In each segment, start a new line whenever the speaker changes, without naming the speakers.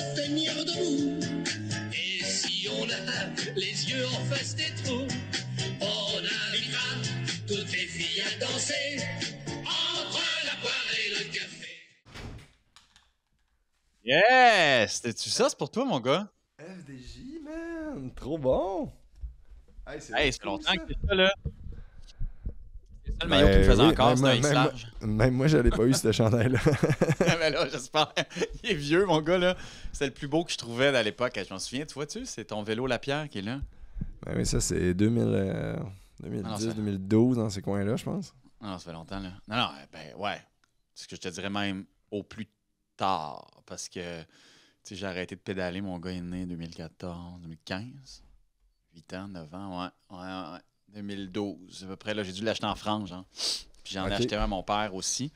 se tenir debout. Et si on a les yeux en face des trous, on invitera toutes les filles à danser entre la poire et le café.
Yes! C'était-tu ça? C'est pour toi, mon gars?
FDJ, man! Trop bon! Hey,
Ça fait
cool,
longtemps
ça.
que c'est ça, là. C'est ça le maillot qui me faisait encore, c'est un X large.
Même moi, j'avais pas eu ce chandail-là.
Mais là, j'espère. Il est vieux, mon gars, là. C'était le plus beau que je trouvais à l'époque. Je m'en souviens, tu vois-tu? C'est ton vélo Lapierre qui est là.
Ben oui, ça, c'est 2010, 2012, dans ces coins-là, je pense.
Non, ça fait longtemps, là. Non, ben, ouais. C'est ce que je te dirais même au plus tard. Parce que, tu sais, j'ai arrêté de pédaler. Mon gars est né en 2014, 2015. 8 ans, 9 ans, ouais. 2012, à peu près. Là, j'ai dû l'acheter en France, genre. Puis j'en ai acheté un à mon père aussi.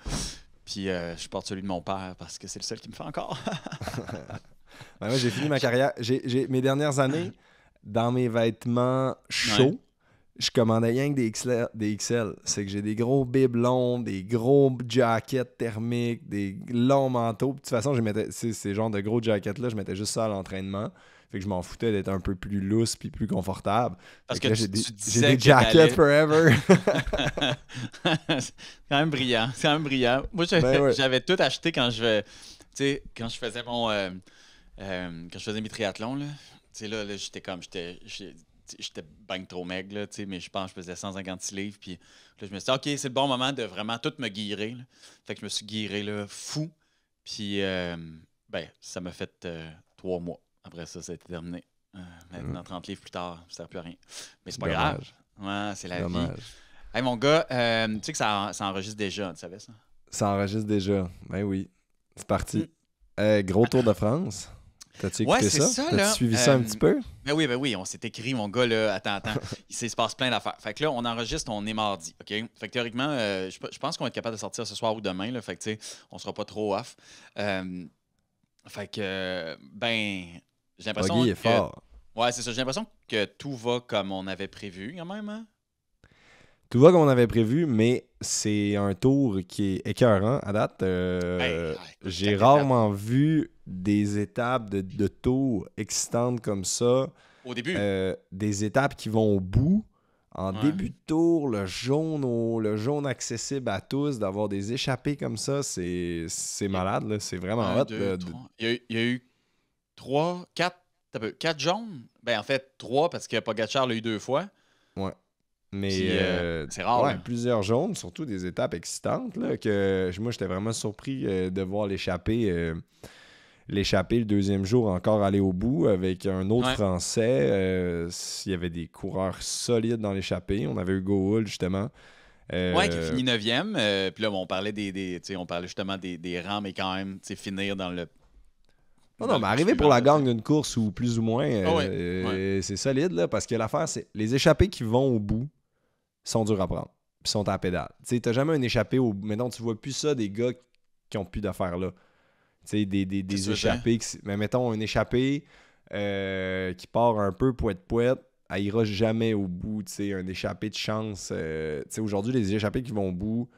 Puis je porte celui de mon père parce que c'est le seul qui me fait encore.
Ben moi, j'ai fini ma carrière. Mes dernières années, dans mes vêtements chauds, je commandais rien que des XL. C'est que j'ai des gros bibs longs, des gros jackets thermiques, des longs manteaux. Puis de toute façon, je mettais ces genres de gros jackets-là, je mettais juste ça à l'entraînement. Fait que je m'en foutais d'être un peu plus loose puis plus confortable.
Parce
que
que
là,
j'ai
des jackets forever.
C'est quand même brillant. C'est quand même brillant. Moi, j'avais tout acheté quand je faisais mon quand je faisais mes triathlons. Là, là j'étais comme j'étais bien trop maigre, là, mais je pense que je faisais 156 livres. Puis là, je me suis dit, OK, c'est le bon moment de vraiment tout me guérir. Là. Fait que je me suis guéri là, fou. Puis ça m'a fait 3 mois. Après ça, ça a été terminé. Maintenant, 30 livres plus tard, ça ne sert plus à rien. Mais c'est pas grave. Ouais, c'est la vie. Hey, mon gars, tu sais que ça enregistre déjà, tu savais ça?
Ça enregistre déjà. Ben oui. C'est parti. Gros Tour de France. T'as-tu écouté ça? T'as-tu suivi ça un petit peu?
Ben oui, on s'est écrit, mon gars, là. Attends. Il se passe plein d'affaires. Fait que là, on enregistre, on est mardi, OK? Fait que théoriquement, je pense qu'on va être capable de sortir ce soir ou demain, là. Fait que, tu sais, on sera pas trop off. Fait que, j'ai l'impression
Buggy est fort.
Ouais, c'est ça. J'ai l'impression que tout va comme on avait prévu, quand même, hein?
Tout va comme on avait prévu, mais c'est un tour qui est écœurant à date. J'ai rarement vu des étapes de tours excitantes comme ça.
Au début.
Des étapes qui vont au bout. En début de tour, le jaune accessible à tous, d'avoir des échappées comme ça, c'est malade. Là. C'est vraiment hot.
Il y a eu 4 jaunes. Ben, en fait, 3 parce que Pogacar l'a eu 2 fois.
Ouais. Mais
c'est rare.
Ouais, plusieurs jaunes, surtout des étapes excitantes. Là, que moi, j'étais vraiment surpris de voir l'échappée le deuxième jour encore aller au bout avec un autre Français. Il y avait des coureurs solides dans l'échappée. On avait Hugo Hull, justement.
Qui a fini 9e. Puis là, on parlait on parlait justement des rangs, mais quand même, finir dans le...
Non, mais arriver pour la gang d'une course ou plus ou moins, c'est solide, là, parce que l'affaire, c'est les échappées qui vont au bout sont durs à prendre, puis sont à la pédale. Tu sais, t'as jamais un échappé au bout. Maintenant, tu vois plus ça des gars qui ont plus d'affaires là. Tu sais, des échappés. Mais mettons, un échappé qui part un peu poète-poète, elle ira jamais au bout. Tu sais, un échappé de chance. Tu sais, aujourd'hui, les échappés qui vont au bout,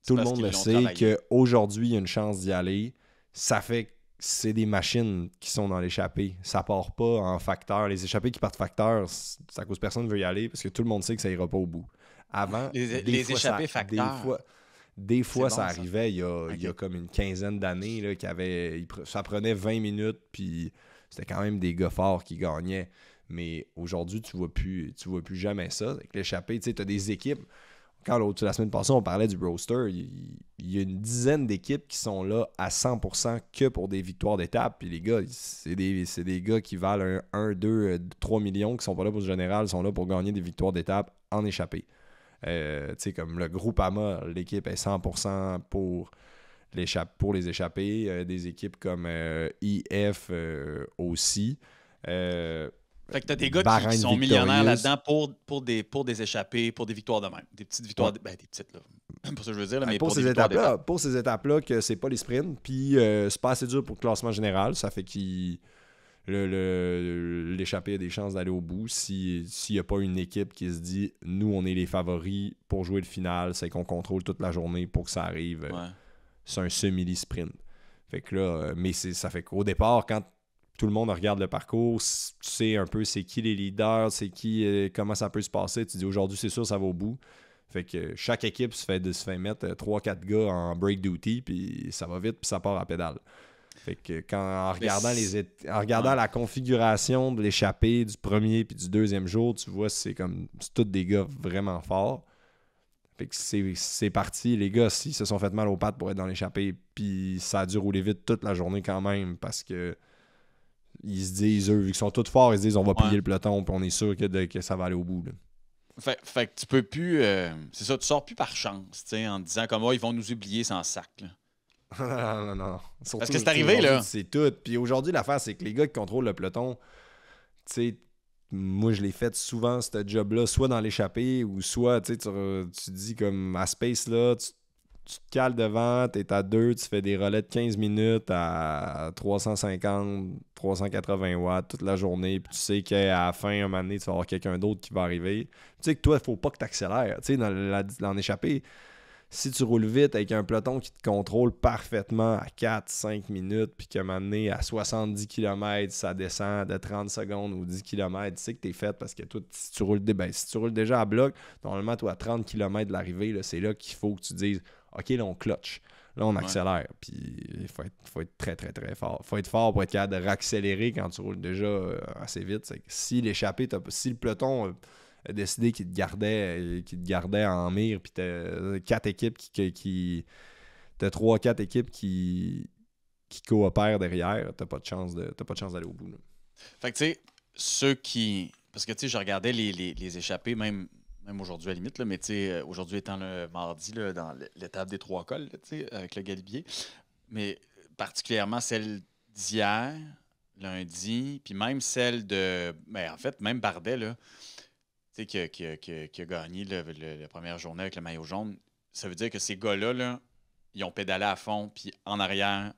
tout le monde le sait qu'aujourd'hui, il y a une chance d'y aller. Ça fait que c'est des machines qui sont dans l'échappée. Ça part pas en facteur. Les échappés qui partent facteur, c'est à cause personne ne veut y aller parce que tout le monde sait que ça ira pas au bout. Avant,
les échappés facteurs.
Des fois, ça arrivait il y a comme une quinzaine d'années là, ça prenait 20 minutes puis c'était quand même des gars forts qui gagnaient. Mais aujourd'hui, tu vois plus jamais ça. Avec l'échappée, tu sais, tu as des équipes. Quand la semaine passée, on parlait du roster, il y a une dizaine d'équipes qui sont là à 100% que pour des victoires d'étape. Puis les gars, c'est des gars qui valent 1, 2, 3 millions qui sont pas là pour le général, ils sont là pour gagner des victoires d'étape en échappée. Tu sais, comme le Groupama, l'équipe est 100% pour les échappées. Des équipes comme IF aussi.
Fait que t'as des gars qui sont millionnaires là-dedans pour des échappées, pour des victoires de même. Des petites victoires, des petites là. Pour ça que je veux dire, là, mais
pour ces étapes-là. Pour ces étapes-là, que c'est pas les sprints, puis c'est pas assez dur pour le classement général. Ça fait l'échappée a des chances d'aller au bout. S'il n'y a pas une équipe qui se dit « Nous, on est les favoris pour jouer le final », c'est qu'on contrôle toute la journée pour que ça arrive. C'est un semi-sprint. Fait que là, mais ça fait qu'au départ, quand tout le monde regarde le parcours, tu sais un peu c'est qui les leaders, c'est qui, comment ça peut se passer. Tu dis aujourd'hui, c'est sûr, ça va au bout. Fait que chaque équipe se fait mettre 3-4 gars en break duty, puis ça va vite, puis ça part à pédale. Fait que en regardant la configuration de l'échappée du premier puis du deuxième jour, tu vois, c'est tous des gars vraiment forts. Fait que c'est parti. Les gars, s'ils se sont fait mal aux pattes pour être dans l'échappée, puis ça a dû rouler vite toute la journée quand même, parce que ils se disent, eux, vu qu'ils sont tous forts, ils se disent on va plier le peloton, puis on est sûr que ça va aller au bout. Là.
Fait que tu peux plus... c'est ça, tu sors plus par chance, tu sais, en te disant comme ils vont nous oublier sans sac. Là.
non. Surtout,
parce que c'est arrivé, là.
C'est tout. Puis aujourd'hui, l'affaire, c'est que les gars qui contrôlent le peloton, tu sais, moi, je l'ai fait souvent, ce job-là, soit dans l'échappée, ou soit, tu dis comme à Space, là, tu te cales devant, t'es à 2, tu fais des relais de 15 minutes à 350, 380 watts toute la journée, puis tu sais qu'à la fin, un moment donné, tu vas avoir quelqu'un d'autre qui va arriver. Tu sais que toi, il faut pas que tu accélères. Tu sais, dans l'échappée, si tu roules vite avec un peloton qui te contrôle parfaitement à 4-5 minutes, puis qu'à un moment donné, à 70 km, ça descend de 30 secondes ou 10 km, tu sais que t'es fait parce que toi, si tu roules déjà à bloc, normalement, toi, à 30 km de l'arrivée, là, c'est là qu'il faut que tu dises « OK, là, on clutch. Là, on accélère. » Puis il faut être très, très, très fort. Il faut être fort pour être capable de réaccélérer quand tu roules déjà assez vite. C'est que si l'échappée, si le peloton... a décidé qu'il te gardait en mire, puis t'as 4 équipes t'as 3-4 équipes qui coopèrent derrière, t'as pas de chance d'aller au bout. Là.
Fait que tu sais, ceux qui... Parce que tu sais, je regardais les échappées, même aujourd'hui à la limite, là, mais tu sais, aujourd'hui étant le mardi, là, dans l'étape des 3 cols, tu sais, avec le Galibier, mais particulièrement celle d'hier, lundi, puis même celle de... Ben, en fait, même Bardet, là, qui a gagné la première journée avec le maillot jaune, ça veut dire que ces gars-là, là, ils ont pédalé à fond, puis en arrière,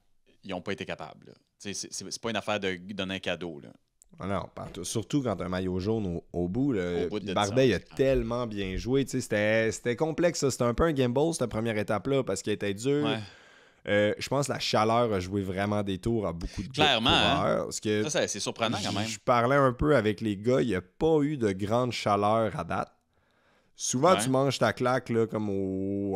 ils n'ont pas été capables. C'est pas une affaire de donner un cadeau. Là.
Non, surtout quand tu as un maillot jaune au bout. Bardet, il a tellement bien joué. C'était complexe. C'était un peu un gamble, cette première étape-là, parce qu'elle était dure.
Ouais.
Je pense que la chaleur a joué vraiment des tours à beaucoup de coureurs.
Hein?
Parce que
ça, c'est surprenant quand même.
Je parlais un peu avec les gars, il n'y a pas eu de grande chaleur à date. Souvent, tu manges ta claque là, comme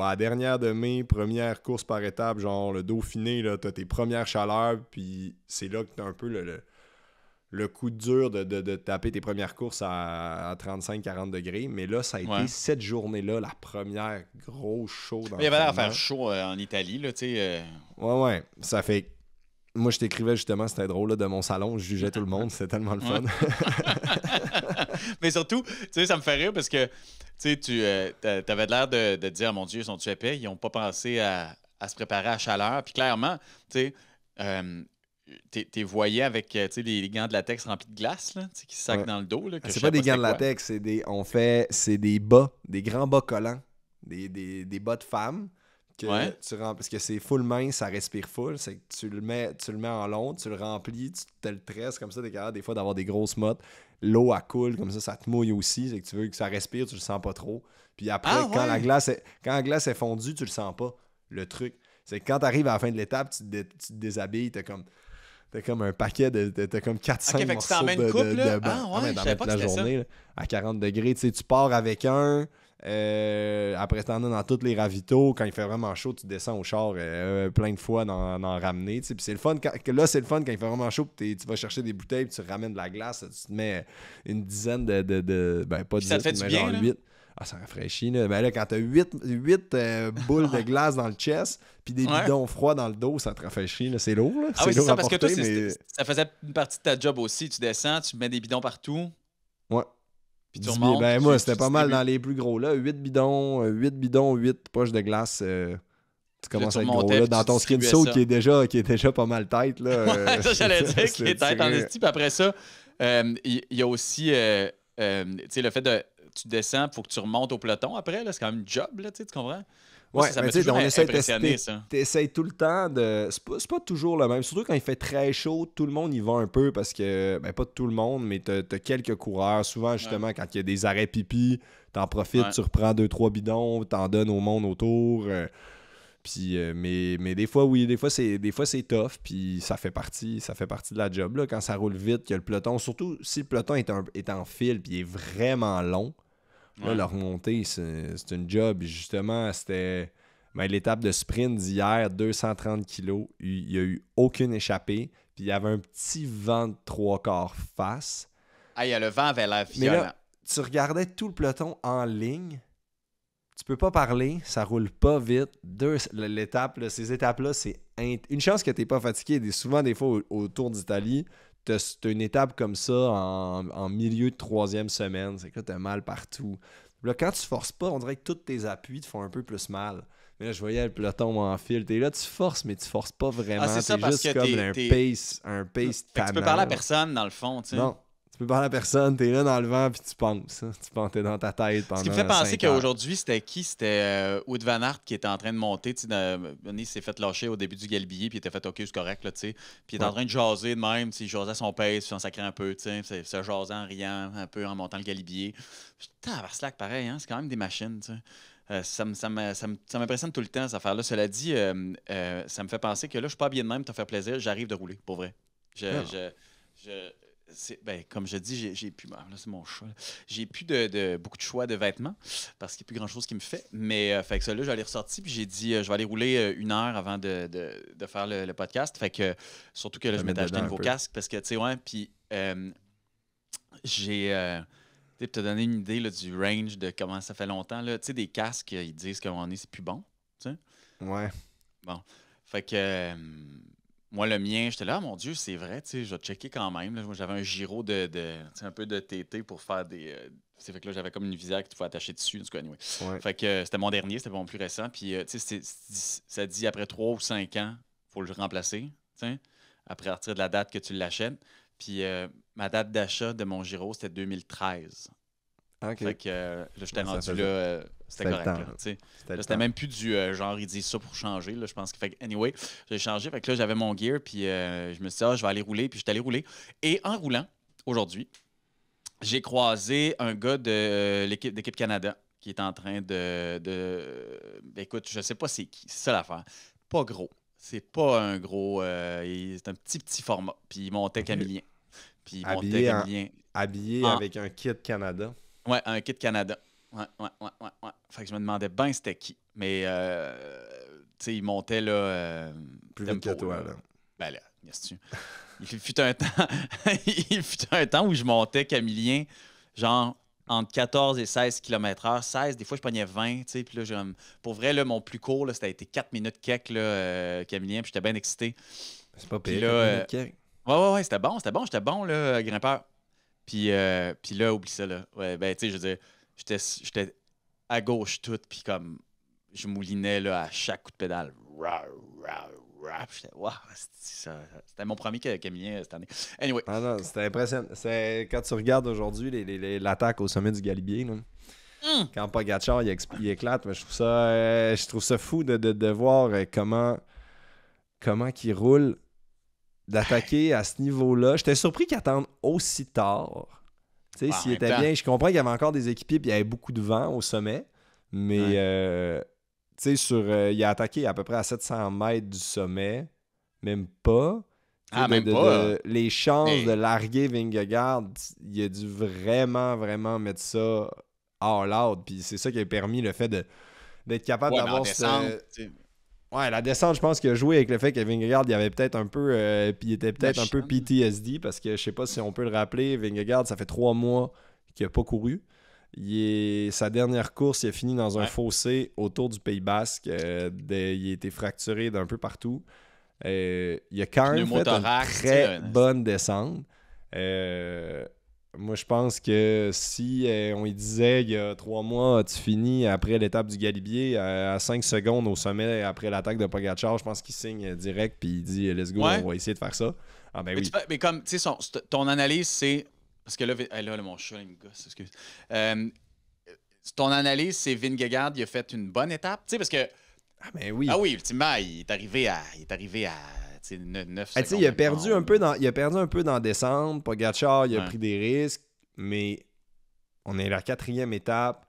à la dernière de mai, première course par étape, genre le Dauphiné, tu as tes premières chaleurs, puis c'est là que tu as un peu le coup dur de taper tes premières courses à 35-40 degrés. Mais là, ça a été cette journée-là, la première grosse show.
Il y avait l'air à faire chaud en Italie, là, tu sais.
Ouais. Ça fait... Moi, je t'écrivais justement, c'était drôle, là, de mon salon, je jugeais tout le monde, c'était tellement le fun.
Mais surtout, tu sais, ça me fait rire parce que, tu sais, tu avais l'air de dire, mon Dieu, sont-tu épais? Ils n'ont pas pensé à se préparer à la chaleur. Puis clairement, tu sais... T'es voyé avec les gants de latex remplis de glace là, qui se sacent dans le dos. Là,
c'est pas des gants de latex, c'est des bas, des grands bas collants, des bas de femmes. Parce que c'est full mince, ça respire full. C'est que tu le mets en long, tu le remplis, tu te le tresses comme ça, t'es capable des fois d'avoir des grosses mottes. L'eau, elle coule, comme ça te mouille aussi. C'est que tu veux que ça respire, tu le sens pas trop. Puis après, quand la glace est fondue, tu le sens pas. Le truc, c'est que quand t'arrives à la fin de l'étape, tu te déshabilles, t'as comme un paquet t'as comme 4-5 morceaux de bain dans la journée là, à 40 degrés. Tu pars avec un, après t'en as dans tous les ravitaux. Quand il fait vraiment chaud, tu descends au char plein de fois d'en ramener. Puis c'est le fun quand il fait vraiment chaud, tu vas chercher des bouteilles, puis tu ramènes de la glace, tu te mets une dizaine ben pas 10, mais genre 8. Ah, ça rafraîchit, là. Ben là, quand t'as 8 boules de glace dans le chest, puis des bidons froids dans le dos, ça te rafraîchit, là. C'est lourd, là.
Ah oui, c'est ça, parce que toi, ça faisait une partie de ta job aussi. Tu descends, tu mets des bidons partout.
Ouais.
Puis tu remontes.
Ben moi, c'était pas mal dans les plus gros, là. 8 bidons, 8 poches de glace. Tu commences à être gros, là. Dans ton skin suit qui est déjà pas mal tête, là.
Ça, j'allais dire qu'il est tête en esti. Puis après ça, il y a aussi, tu sais, le fait de... Tu descends, il faut que tu remontes au peloton après. C'est quand même un job, là, tu comprends?
Ouais,
ça m'a toujours impressionné, ça.
T'essayes tout le temps de... C'est pas toujours le même. Surtout quand il fait très chaud, tout le monde y va un peu parce que... Ben, pas tout le monde, mais t'as quelques coureurs. Souvent, justement, quand il y a des arrêts pipi, t'en profites, tu reprends 2-3 bidons, t'en donnes au monde autour. Puis, mais des fois, oui, des fois c'est tough, puis ça fait partie de la job, là, quand ça roule vite, que le peloton, surtout si le peloton est en file, puis il est vraiment long, là, la remontée, c'est une job. Justement, c'était l'étape de sprint d'hier, 230 kilos, il n'y a eu aucune échappée, puis il y avait un petit vent de 3/4 face.
Ah, le vent avait l'air violent.
Mais là, tu regardais tout le peloton en ligne, tu peux pas parler, ça roule pas vite. Ces étapes-là, c'est une chance que t'es pas fatigué. Souvent, des fois, au Tour d'Italie, t'as une étape comme ça en milieu de 3e semaine. C'est que là, t'as mal partout. Là, quand tu forces pas, on dirait que tous tes appuis te font un peu plus mal. Mais là, je voyais le peloton en fil. T'es là, tu forces, mais tu forces pas vraiment.
C'est ça, parce
juste
que
comme un pace tannant.
Tu peux parler à personne, dans le fond, tu sais.
Non. Tu peux parler à personne, t'es là dans le vent puis tu penses. Tu penses, t'es dans ta tête pendant 5 heures.
Ce qui me fait penser qu'aujourd'hui, c'était qui? C'était Wout van Aert qui était en train de monter. Il s'est fait lâcher au début du Galibier puis il était fait OK, c'est correct. Là, puis il était en train de jaser de même. Il jasait à son pace, puis on sacrait un peu. Se jasait en riant un peu en montant le Galibier. Slack, pareil, hein? C'est quand même des machines. Ça m'impressionne tout le temps, cette affaire-là. Cela dit, ça me fait penser que là, je suis pas habillé de même, t'as fait plaisir, j'arrive de rouler, pour vrai. Comme je dis, j'ai plus. Là, c'est mon choix. J'ai plus beaucoup de choix de vêtements parce qu'il n'y a plus grand-chose qui me fait. Mais fait que ça, là, j'allais ressortir puis j'ai dit je vais aller rouler 1 heure avant de faire le podcast. Fait que surtout que là, je m'étais acheté un nouveau casque parce que, tu sais, ouais, puis j'ai. Pour te donner une idée là, du range de comment ça fait longtemps. Tu sais, des casques, ils disent qu'à un moment donné, c'est plus bon. T'sais?
Ouais.
Bon. Fait que. Moi, le mien, j'étais là, mon Dieu, c'est vrai, tu sais, je vais checker quand même. Là. Moi, j'avais un gyro un peu de TT pour faire des. Fait que là, j'avais comme une visière que tu pouvais attacher dessus. En tout cas, anyway.
Ouais.
Fait que c'était mon dernier, c'était mon plus récent. Puis, tu sais, ça dit après 3 ou 5 ans, il faut le remplacer, tu sais, après partir de la date que tu l'achètes. Puis, ma date d'achat de mon gyro, c'était 2013.
OK.
Fait que là, j'étais rendu là, c'était correct. Là, c'était même plus du genre, ils disent ça pour changer. Là, je pense que, fait que, anyway, j'ai changé. Fait que là, j'avais mon gear, puis je me suis dit, je vais aller rouler. Puis j'étais allé rouler. Et en roulant, aujourd'hui, j'ai croisé un gars d'équipe Canada qui est en train écoute, je sais pas c'est qui. C'est ça l'affaire. Pas gros. C'est pas un gros. C'est un petit format. Puis il montait Camillien. Puis il montait Camillien.
Habillé avec un kit Canada.
Ouais, un kit Canada. Ouais. Fait que je me demandais bien c'était qui. Mais, tu sais, il montait, là...
plus vite que toi, là.
Ben là, qu'est-ce que il fut un temps où je montais Camillien, genre, entre 14 et 16 km/h. 16, des fois, je pognais 20, tu sais. Puis là, pour vrai, là, mon plus court, là, ça a été 4 minutes kek, là, Camillien. Puis j'étais bien excité.
C'est pas pire, 4 minutes kek.
Ouais, c'était bon. J'étais bon, là, grimpeur. Puis là, oublie ça, là. Ouais, ben, tu sais, je veux dire, j'étais à gauche tout, puis comme, je moulinais, là, à chaque coup de pédale. J'étais, wow, c'était mon premier Camillien cette année. Anyway.
Ah non, c'était impressionnant. Quand tu regardes aujourd'hui l'attaque au sommet du Galibier, là, quand Pogacar, il éclate, mais je trouve ça fou de voir comment qu'il roule. D'attaquer à ce niveau-là. J'étais surpris qu'ils attendent aussi tard. Tu sais, s'il était bien, je comprends qu'il y avait encore des équipiers et il y avait beaucoup de vent au sommet. Mais, tu sais, il a attaqué à peu près à 700 mètres du sommet. Même pas.
Même pas.
Les chances de larguer Vingegaard, il a dû vraiment, vraiment mettre ça all out. Puis c'est ça qui a permis le fait d'être capable d'avoir Ouais, la descente, je pense qu'il a joué avec le fait que Vingegaard, il avait peut-être un peu... puis il était peut-être un peu PTSD, parce que je sais pas si on peut le rappeler, Vingegaard, ça fait 3 mois qu'il n'a pas couru. Sa dernière course, il a fini dans un fossé autour du Pays Basque. Il a été fracturé d'un peu partout. Il a quand même fait une très bonne descente. Moi, je pense que si on lui disait il y a 3 mois, tu finis après l'étape du Galibier à 5 secondes au sommet après l'attaque de Pogacar, je pense qu'il signe direct puis il dit let's go, on va essayer de faire ça. Ah ben oui.
Mais comme, tu sais, ton analyse, c'est... Parce que là, mon chat, il me gosse, excuse. Ton analyse, c'est Vingegaard, il a fait une bonne étape, tu sais, parce que...
Ah ben oui.
Ah oui, ultimement, il est arrivé à 9 secondes.
Il a perdu un peu dans la descente. Pogacar, il a pris des risques. Mais on est à la 4e étape.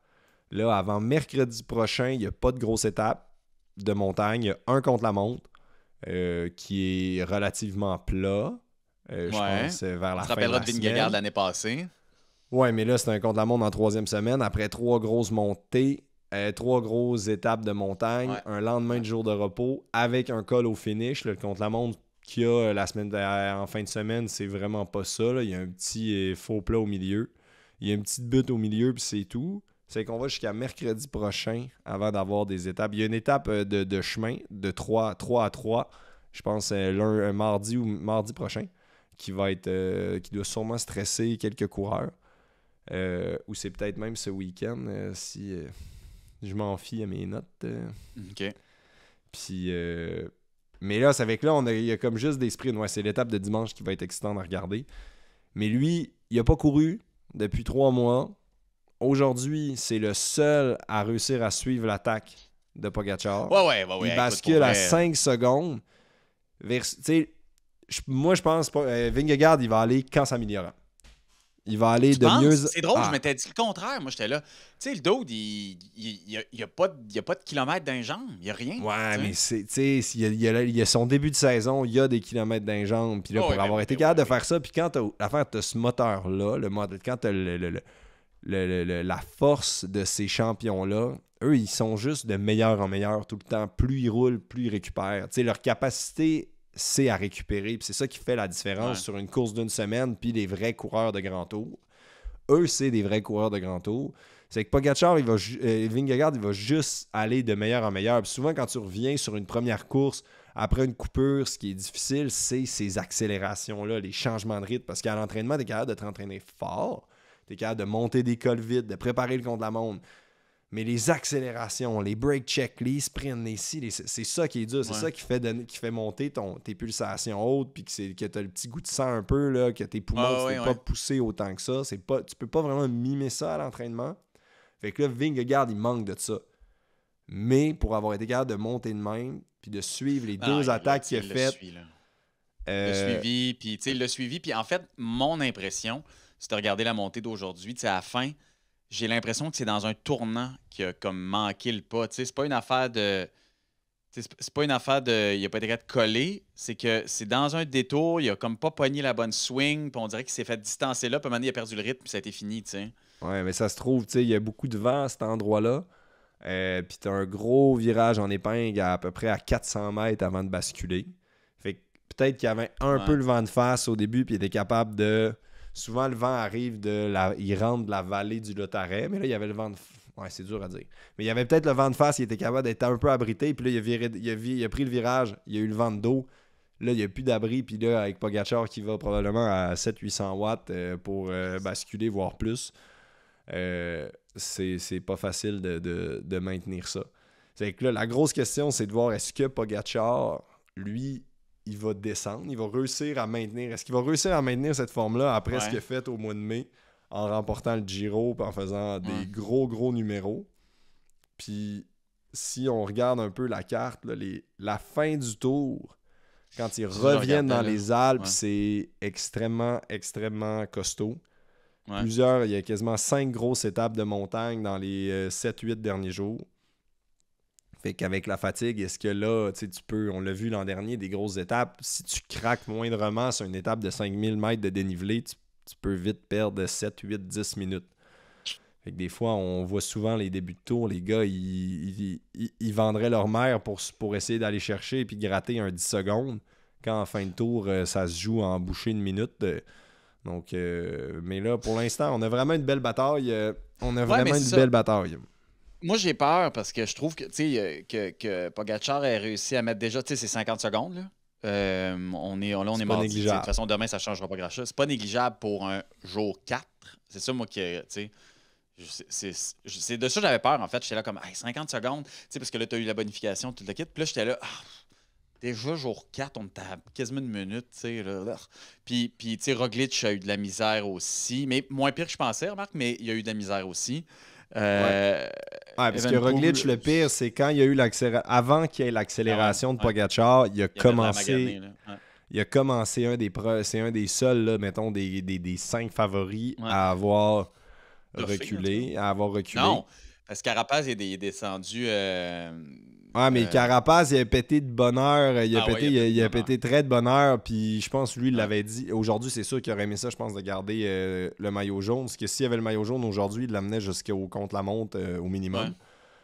Là, avant mercredi prochain, il n'y a pas de grosse étape. de montagne. Il y a un contre-la-montre qui est relativement plat. Je pense vers la fin de la semaine. Tu te rappelleras de
Vingegaard l'année passée.
Ouais, mais là, c'est un contre-la-montre en 3e semaine. Après 3 grosses montées, 3 grosses étapes de montagne, un lendemain de jour de repos, avec un col au finish. Le contre-la-montre qu'il y a la semaine en fin de semaine, c'est vraiment pas ça. Là. Il y a un petit faux plat au milieu. Il y a une petite butte au milieu, puis c'est tout. C'est qu'on va jusqu'à mercredi prochain avant d'avoir des étapes. Il y a une étape de chemin de 3 à 3. Je pense mardi ou mardi prochain, qui doit sûrement stresser quelques coureurs. Ou c'est peut-être même ce week-end, si je m'en fie à mes notes.
OK.
Puis, mais là, c'est avec là, il y a comme juste des sprints. Ouais, c'est l'étape de dimanche qui va être excitante à regarder. Mais lui, il n'a pas couru depuis 3 mois. Aujourd'hui, c'est le seul à réussir à suivre l'attaque de Pogačar.
Ouais.
Il bascule à 5 secondes. Moi, je pense pas. Vingegaard, il va aller qu'en s'améliorant. Il va aller de mieux.
C'est drôle, je m'étais dit le contraire. Moi, j'étais là. Tu sais, le dude, il n'y a pas de kilomètres d'un jambe. Il n'y a rien.
Ouais, mais il y a son début de saison, il y a des kilomètres d'un jambe. Puis là, pour avoir été capable de faire ça, puis quand tu as ce moteur-là, quand tu as la force de ces champions-là, eux, ils sont juste de meilleur en meilleur tout le temps. Plus ils roulent, plus ils récupèrent. Tu sais, leur capacité, c'est à récupérer. Puis c'est ça qui fait la différence sur une course d'une semaine, puis les vrais coureurs de grand tour. Eux, c'est des vrais coureurs de grand tour. C'est que Pogačar, Vingegaard, il va juste aller de meilleur en meilleur. Puis souvent, quand tu reviens sur une première course, après une coupure, ce qui est difficile, c'est ces accélérations-là, les changements de rythme. Parce qu'à l'entraînement, tu es capable de t'entraîner fort. Tu es capable de monter des cols vides, de préparer le contre-la-montre. Mais les accélérations, les break checks, les sprints, c'est ça qui est dur. C'est ça qui fait monter tes pulsations hautes, puis que tu as le petit goût de sang un peu, là, que tes poumons ne pas pousser autant que ça. Tu peux pas vraiment mimer ça à l'entraînement. Fait que là, Vingegaard, il manque de ça. Mais pour avoir été capable de monter de même, puis de suivre les 2 attaques qu'il a faites...
Il l'a suivi. Puis en fait, mon impression, si tu as regardé la montée d'aujourd'hui, à la fin... J'ai l'impression que c'est dans un tournant qui a comme manqué le pas. C'est pas une affaire de. C'est pas une affaire de. Il a pas été capable de coller. C'est que c'est dans un détour, il a comme pas pogné la bonne swing, puis on dirait qu'il s'est fait distancer là, puis à un moment donné, il a perdu le rythme, puis ça a été fini, t'sais.
Ouais, mais ça se trouve, il y a beaucoup de vent à cet endroit-là. Puis t'as un gros virage en épingle à peu près à 400 mètres avant de basculer. Fait que peut-être qu'il y avait un peu le vent de face au début, puis il était capable de. Souvent, le vent arrive il rentre de la vallée du Lautaret, mais là, il y avait le vent de... Ouais, c'est dur à dire. Mais il y avait peut-être le vent de face, il était capable d'être un peu abrité, puis là, il a pris le virage, il y a eu le vent de dos. Là, il n'y a plus d'abri, puis là, avec Pogačar qui va probablement à 700-800 watts pour basculer, voire plus, c'est pas facile de maintenir ça. C'est que là, la grosse question, c'est de voir est-ce que Pogačar, lui... il va descendre, il va réussir à maintenir. Est-ce qu'il va réussir à maintenir cette forme-là après ce qu'il a fait au mois de mai en remportant le Giro et en faisant des gros numéros? Puis si on regarde un peu la carte, là, la fin du tour, quand ils reviennent dans les Alpes, c'est extrêmement costaud. Il y a quasiment 5 grosses étapes de montagne dans les 7-8 derniers jours. Fait qu'avec la fatigue, est-ce que là, tu peux, on l'a vu l'an dernier, des grosses étapes, si tu craques moindrement sur une étape de 5000 mètres de dénivelé, tu peux vite perdre 7, 8, 10 minutes. Fait que des fois, on voit souvent les débuts de tour, les gars, ils vendraient leur mère pour essayer d'aller chercher et puis gratter un 10 secondes, quand en fin de tour, ça se joue en bouchée une minute. Donc, mais là, pour l'instant, on a vraiment une belle bataille. Belle bataille.
Moi, j'ai peur parce que je trouve que Pogačar a réussi à mettre déjà ses 50 secondes. Là. On est mardi. De toute façon, demain, ça ne changera pas grand-chose. C'est pas négligeable pour un jour 4. C'est ça, moi, c'est de ça que j'avais peur, en fait. J'étais là comme 50 secondes, parce que là, tu as eu la bonification, tout le kit. Puis là, j'étais là, déjà, jour 4, on était à quasiment une minute. Là. Puis Roglic a eu de la misère aussi. Mais moins pire que je pensais, remarque, mais il y a eu de la misère aussi.
Parce que Roglic, le pire, c'est quand il y a eu avant qu'il y ait l'accélération de Pogačar, il a commencé. Il a commencé c'est un des seuls, là, mettons, des 5 favoris à avoir reculé.
Non, parce que Carapaz est descendu
Ouais, mais Carapace, il a pété de bonne heure. Il a pété très de bonne heure. Puis je pense, lui, il l'avait dit. Aujourd'hui, c'est sûr qu'il aurait aimé ça, je pense, de garder le maillot jaune. Parce que s'il y avait le maillot jaune aujourd'hui, il l'amenait jusqu'au contre-la-montre au minimum.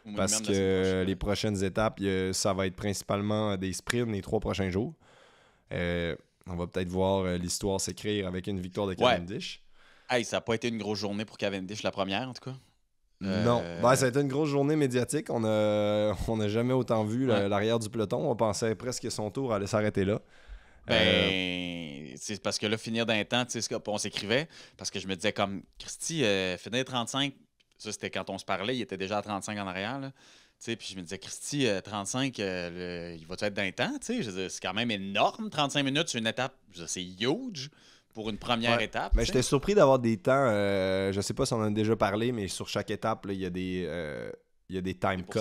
Ouais. Parce que les prochaines étapes, ça va être principalement des sprints les 3 prochains jours. On va peut-être voir l'histoire s'écrire avec une victoire de Cavendish.
Hey, ça n'a pas été une grosse journée pour Cavendish, la première, en tout cas.
Non. Ça a été une grosse journée médiatique. On n'a jamais autant vu l'arrière du peloton. On pensait presque que son tour allait s'arrêter là.
C'est parce que là, finir d'un temps, tu sais, on s'écrivait, parce que je me disais comme, Christy, finir 35, ça c'était quand on se parlait, il était déjà à 35 en arrière, là. Puis je me disais, Christy, 35, il va être d'un temps, tu sais, c'est quand même énorme, 35 minutes sur une étape, c'est huge. Pour une première étape.
Mais j'étais surpris d'avoir des temps. Je sais pas si on en a déjà parlé, mais sur chaque étape, il y a des time cuts.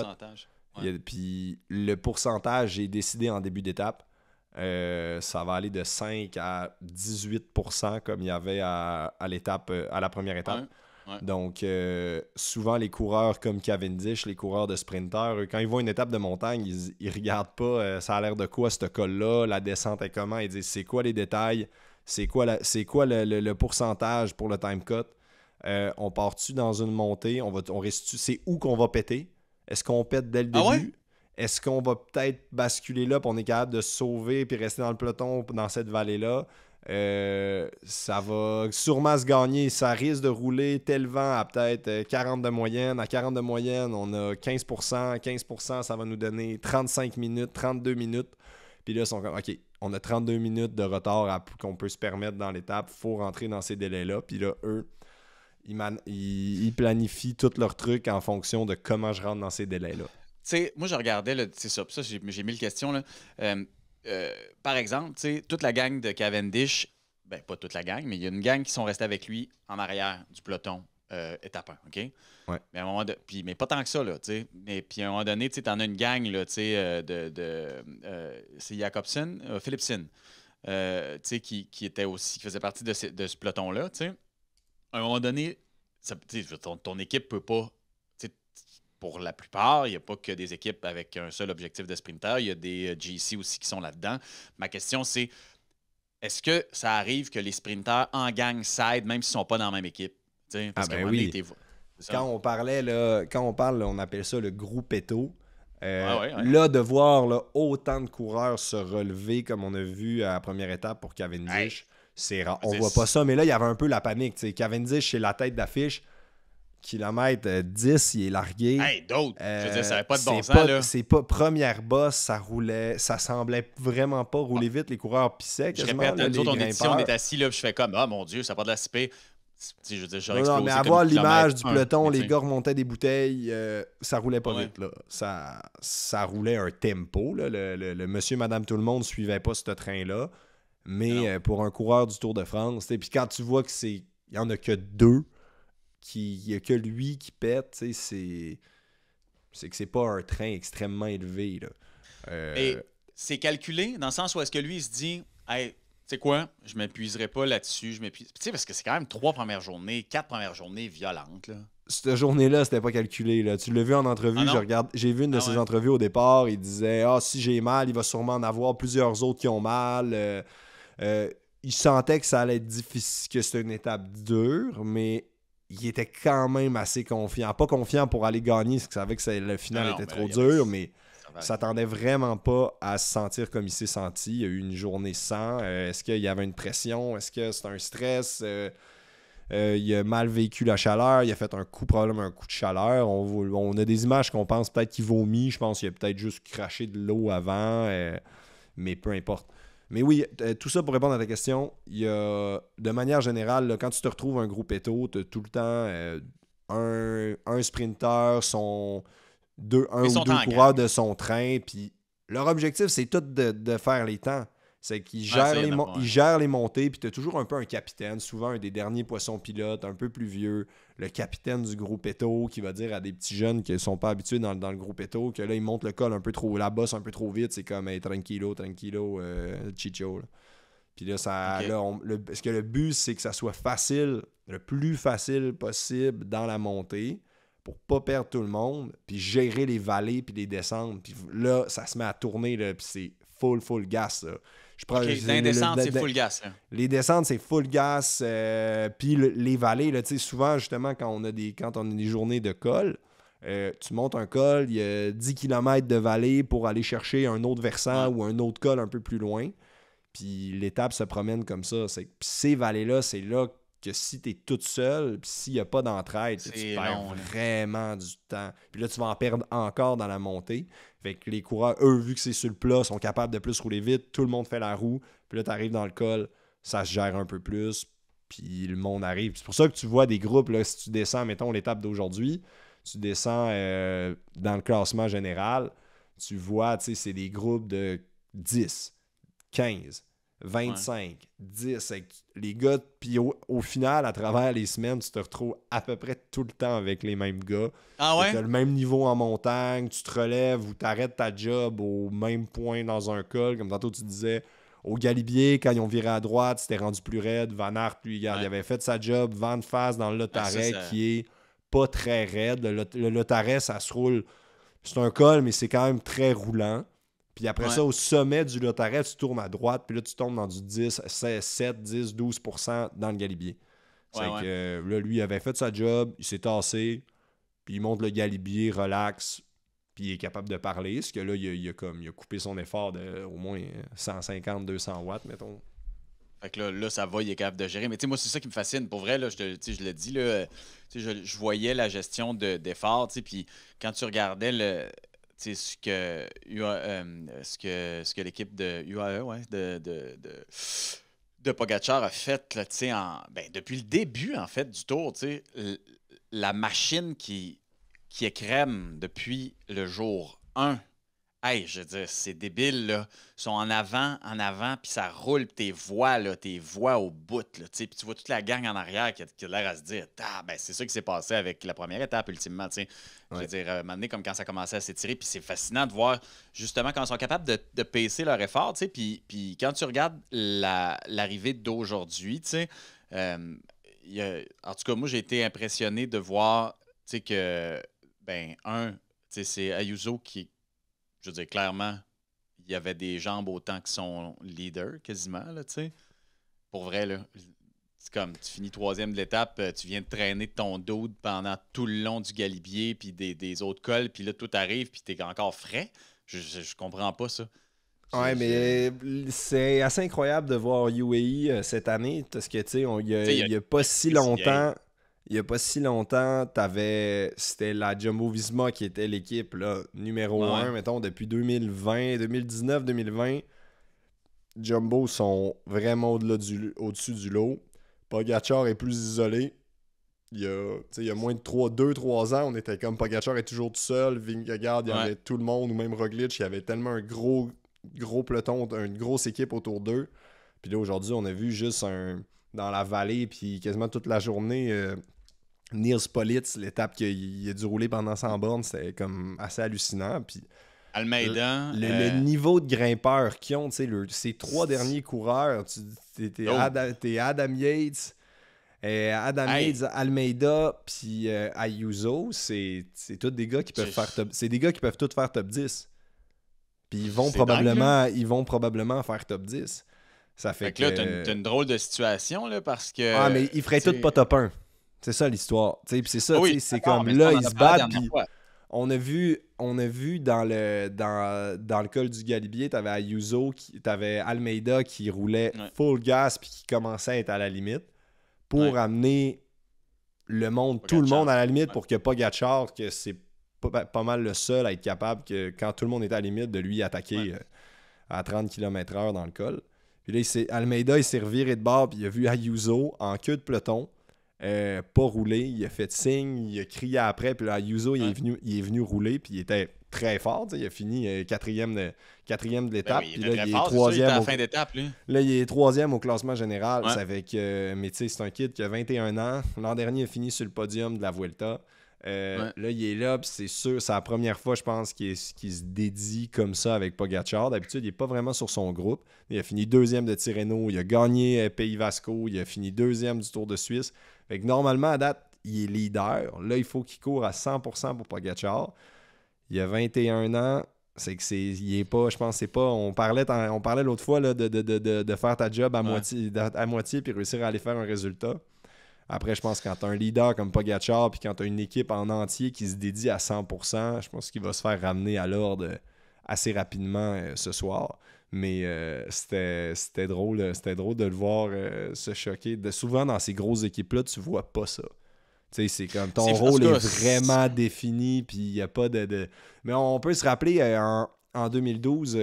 Puis le pourcentage est décidé en début d'étape. Ça va aller de 5 à 18% comme il y avait à la première étape. Ouais. Donc, souvent, les coureurs comme Cavendish, les coureurs de sprinter, quand ils voient une étape de montagne, ils regardent pas ça a l'air de quoi ce col-là, la descente est comment, ils disent c'est quoi les détails. C'est quoi le pourcentage pour le time cut? On part-tu dans une montée? On reste-tu? C'est où qu'on va péter? Est-ce qu'on pète dès le début? Ouais? Est-ce qu'on va peut-être basculer là puis on est capable de se sauver puis rester dans le peloton dans cette vallée-là? Ça va sûrement se gagner. Ça risque de rouler tel vent à peut-être 40 de moyenne. À 40 de moyenne, on a 15%. 15%, ça va nous donner 35 minutes, 32 minutes. Puis là, ils sont comme, OK, on a 32 minutes de retard qu'on peut se permettre dans l'étape. Il faut rentrer dans ces délais-là. Puis là, eux, ils planifient tous leurs trucs en fonction de comment je rentre dans ces délais-là.
Tu sais, moi, je regardais, là, c'est ça. Puis ça, j'ai mis le question. Là. Par exemple, tu sais, toute la gang de Cavendish, ben pas toute la gang, mais il y a une gang qui sont restés avec lui en arrière du peloton. Étape 1, OK?
Ouais.
Mais, à un moment mais pas tant que ça, là, tu sais. Mais puis à un moment donné, tu en as une gang, là, tu sais, c'est Jacobsen, Philipsen, tu sais, qui était aussi, qui faisait partie de ce peloton-là, tu sais. À un moment donné, ton équipe peut pas, tu sais, pour la plupart, il n'y a pas que des équipes avec un seul objectif de sprinter, il y a des GC aussi qui sont là-dedans. Ma question, c'est, est-ce que ça arrive que les sprinters en gang s'aident, même s'ils ne sont pas dans la même équipe? Parce
oui. Quand on parle, on appelle ça le groupetto. Là, de voir là, autant de coureurs se relever comme on a vu à la première étape pour Cavendish, c'est rare. On voit pas ça, mais là, il y avait un peu la panique. T'sais. Cavendish, c'est la tête d'affiche. Kilomètre 10, il est largué.
Hey, d'autres! Je veux dire, ça n'avait pas de bon sens. Là.
C'est pas première bosse, ça roulait. Ça semblait vraiment pas rouler vite. Les coureurs pissaient quasiment.
Je répète, nous autres, on est assis là, puis je fais comme, ah mon Dieu, ça n'a pas de la cipée. Je veux dire,
non, mais avoir l'image du peloton, les gars remontaient des bouteilles, ça roulait pas vite. Là. Ça roulait un tempo. Là. Le monsieur, madame, tout le monde suivait pas ce train-là. Mais pour un coureur du Tour de France, puis quand tu vois qu'il y en a que 2, il n'y a que lui qui pète, c'est que c'est pas un train extrêmement élevé. Là.
Et c'est calculé dans le sens où est-ce que lui, il se dit, hey, tu sais quoi, je m'épuiserai pas là-dessus. Tu sais, parce que c'est quand même 4 premières journées violentes. Là.
Cette journée-là, c'était pas calculé. Là. Tu l'as vu en entrevue, j'ai vu une de ses entrevues au départ, il disait, si j'ai mal, il va sûrement en avoir plusieurs autres qui ont mal. Il sentait que ça allait être difficile, que c'était une étape dure, mais il était quand même assez confiant. Pas confiant pour aller gagner, parce qu'il savait que le final était trop dur, mais il s'attendait vraiment pas à se sentir comme il s'est senti. Il y a eu une journée sans. Est-ce qu'il y avait une pression? Est-ce que c'est un stress? Il a mal vécu la chaleur. Il a fait probablement un coup de chaleur. On a des images qu'on pense peut-être qu'il vomit. Je pense qu'il a peut-être juste craché de l'eau avant. Mais peu importe. Mais oui, tout ça pour répondre à ta question, il y a, de manière générale, là, quand tu te retrouves un groupetto, tu as tout le temps un sprinter, un ou deux coureurs de son train, puis leur objectif, c'est tout de faire les temps. C'est qu'ils gèrent les montées, puis tu as toujours un peu un capitaine, souvent un des derniers poissons pilotes, un peu plus vieux, le capitaine du groupetto qui va dire à des petits jeunes qui ne sont pas habitués dans le groupetto que là, ils montent le col un peu trop, la bosse un peu trop vite, c'est comme hey, tranquilo, chicho. Là. Puis là, parce que le but, c'est que ça soit facile, le plus facile possible dans la montée pour pas perdre tout le monde, puis gérer les vallées, puis les descentes. Puis là, ça se met à tourner, là, puis c'est full gas. Là.
Dans les descentes, c'est full gas. Là.
Les descentes, c'est full gas. Puis les vallées, là, souvent, justement, quand on a des journées de col, tu montes un col, il y a 10 km de vallée pour aller chercher un autre versant ou un autre col un peu plus loin. Puis l'étape se promène comme ça. Puis ces vallées-là, c'est là que si tu es toute seule, puis s'il n'y a pas d'entraide, tu perds vraiment du temps. Puis là, tu vas en perdre encore dans la montée. Fait que les coureurs, eux, vu que c'est sur le plat, sont capables de plus rouler vite. Tout le monde fait la roue. Puis là, tu arrives dans le col, ça se gère un peu plus. Puis le monde arrive. C'est pour ça que tu vois des groupes, là, si tu descends, mettons, l'étape d'aujourd'hui, tu descends dans le classement général, tu vois, tu sais, c'est des groupes de 10, 15, 25, 10. Les gars, puis au final, à travers les semaines, tu te retrouves à peu près tout le temps avec les mêmes gars.
Ah ouais?
Tu as le même niveau en montagne, tu te relèves ou tu arrêtes ta job au même point dans un col. Comme tantôt, tu disais, au Galibier, quand ils ont viré à droite, c'était rendu plus raide. Van Aert, lui, il avait fait sa job, vent de face dans le Lotaret, qui est pas très raide. Le Lotaret, ça se roule. C'est un col, mais c'est quand même très roulant. Puis après ça, au sommet du Lotaret, tu tournes à droite, puis là, tu tombes dans du 10, 16, 7, 10, 12% dans le Galibier. C'est que là, lui, il avait fait sa job, il s'est tassé, puis il monte le Galibier, relax, puis il est capable de parler. Parce que là, il a coupé son effort de au moins 150, 200 watts, mettons.
Fait que là, ça va, il est capable de gérer. Mais tu sais, moi, c'est ça qui me fascine. Pour vrai, là, je l'ai dit, là, je voyais la gestion d'efforts, puis quand tu regardais ce que l'équipe de UAE, de Pogacar a fait là, depuis le début en fait du Tour, la machine qui écrème depuis le jour 1. Hey, je veux dire, c'est débile, là. Ils sont en avant, puis ça roule, puis tes voix au bout, là, puis tu vois toute la gang en arrière qui a l'air à se dire, c'est ça qui s'est passé avec la première étape, ultimement, tu sais. Je veux dire, maintenant, comme quand ça commençait à s'étirer, puis c'est fascinant de voir, justement, quand ils sont capables de pacer leur effort, tu sais, puis quand tu regardes l'arrivée d'aujourd'hui, tu sais, en tout cas, moi, j'ai été impressionné de voir, tu sais, que, c'est Ayuso qui, je veux dire, clairement, il y avait des jambes autant que son leader, quasiment, là, tu sais. Pour vrai, là, c'est comme, tu finis 3e de l'étape, tu viens de traîner ton dos pendant tout le long du Galibier, puis des autres cols, puis là, tout arrive, puis t'es encore frais. Je comprends pas ça.
Ouais, mais c'est assez incroyable de voir UAE cette année, parce que, tu sais, il n'y a pas si longtemps... Il n'y a pas si longtemps, c'était la Jumbo-Visma qui était l'équipe là, numéro 1, mettons, depuis 2019-2020. Jumbo sont vraiment au-dessus du lot. Pogacar est plus isolé. Il y a moins de 2-3 ans, on était comme Pogacar est toujours tout seul. Vingegaard, il y avait tout le monde, ou même Roglic, il y avait tellement un gros peloton, une grosse équipe autour d'eux. Puis là, aujourd'hui, on a vu juste dans la vallée, puis quasiment toute la journée... Nils Politz, l'étape qu'il a dû rouler pendant 100 bornes, c'était comme assez hallucinant. Puis
Almeida.
Le niveau de grimpeurs qu'ils ont, ces 3 derniers coureurs, t'es Adam Yates, Yates, Almeida, puis Ayuso, c'est tous des gars qui peuvent faire c'est des gars qui peuvent tous faire top 10. Puis ils vont probablement faire top 10. Ça fait que
là, t'as une drôle de situation, là, parce que...
Ah, mais ils feraient tous pas top 1. C'est ça l'histoire. Puis c'est ça, c'est comme là, ils se battent. Puis on a vu dans le col du Galibier, t'avais Ayuso, t'avais Almeida qui roulait full gas puis qui commençait à être à la limite pour amener le monde, tout le monde à la limite pour que Pogacar, que c'est pas mal le seul à être capable, que quand tout le monde était à la limite, de lui attaquer à 30 km/h dans le col. Puis là, Almeida, il s'est reviré de bord puis il a vu Ayuso en queue de peloton. Pas roulé, il a fait signe, il a crié après, puis là, Ayuso, il est venu rouler, puis il était très fort, il a fini quatrième de l'étape, puis là, il est troisième
à la fin d'étape, lui.
Là, il est 3e au classement général, mais tu sais, c'est un kid qui a 21 ans, l'an dernier, il a fini sur le podium de la Vuelta, là, il est là, puis c'est sûr, c'est la première fois, je pense, qu'il se dédie comme ça avec Pogacar. D'habitude, il n'est pas vraiment sur son groupe. Il a fini 2e de Tirreno, il a gagné Pays Vasco, il a fini 2e du Tour de Suisse. Fait que normalement, à date, il est leader. Là, il faut qu'il court à 100% pour Pogačar. Il a 21 ans. C'est que il est pas, je pense, c'est pas. On parlait l'autre fois là, de faire ta job à moitié puis réussir à aller faire un résultat. Après, je pense que quand tu as un leader comme Pogačar puis quand tu as une équipe en entier qui se dédie à 100%, je pense qu'il va se faire ramener à l'ordre assez rapidement ce soir. Mais c'était drôle de le voir se choquer. Souvent, dans ces grosses équipes-là, tu vois pas ça. Tu sais, c'est comme ton rôle est vraiment défini, puis il n'y a pas de... Mais on peut se rappeler en 2012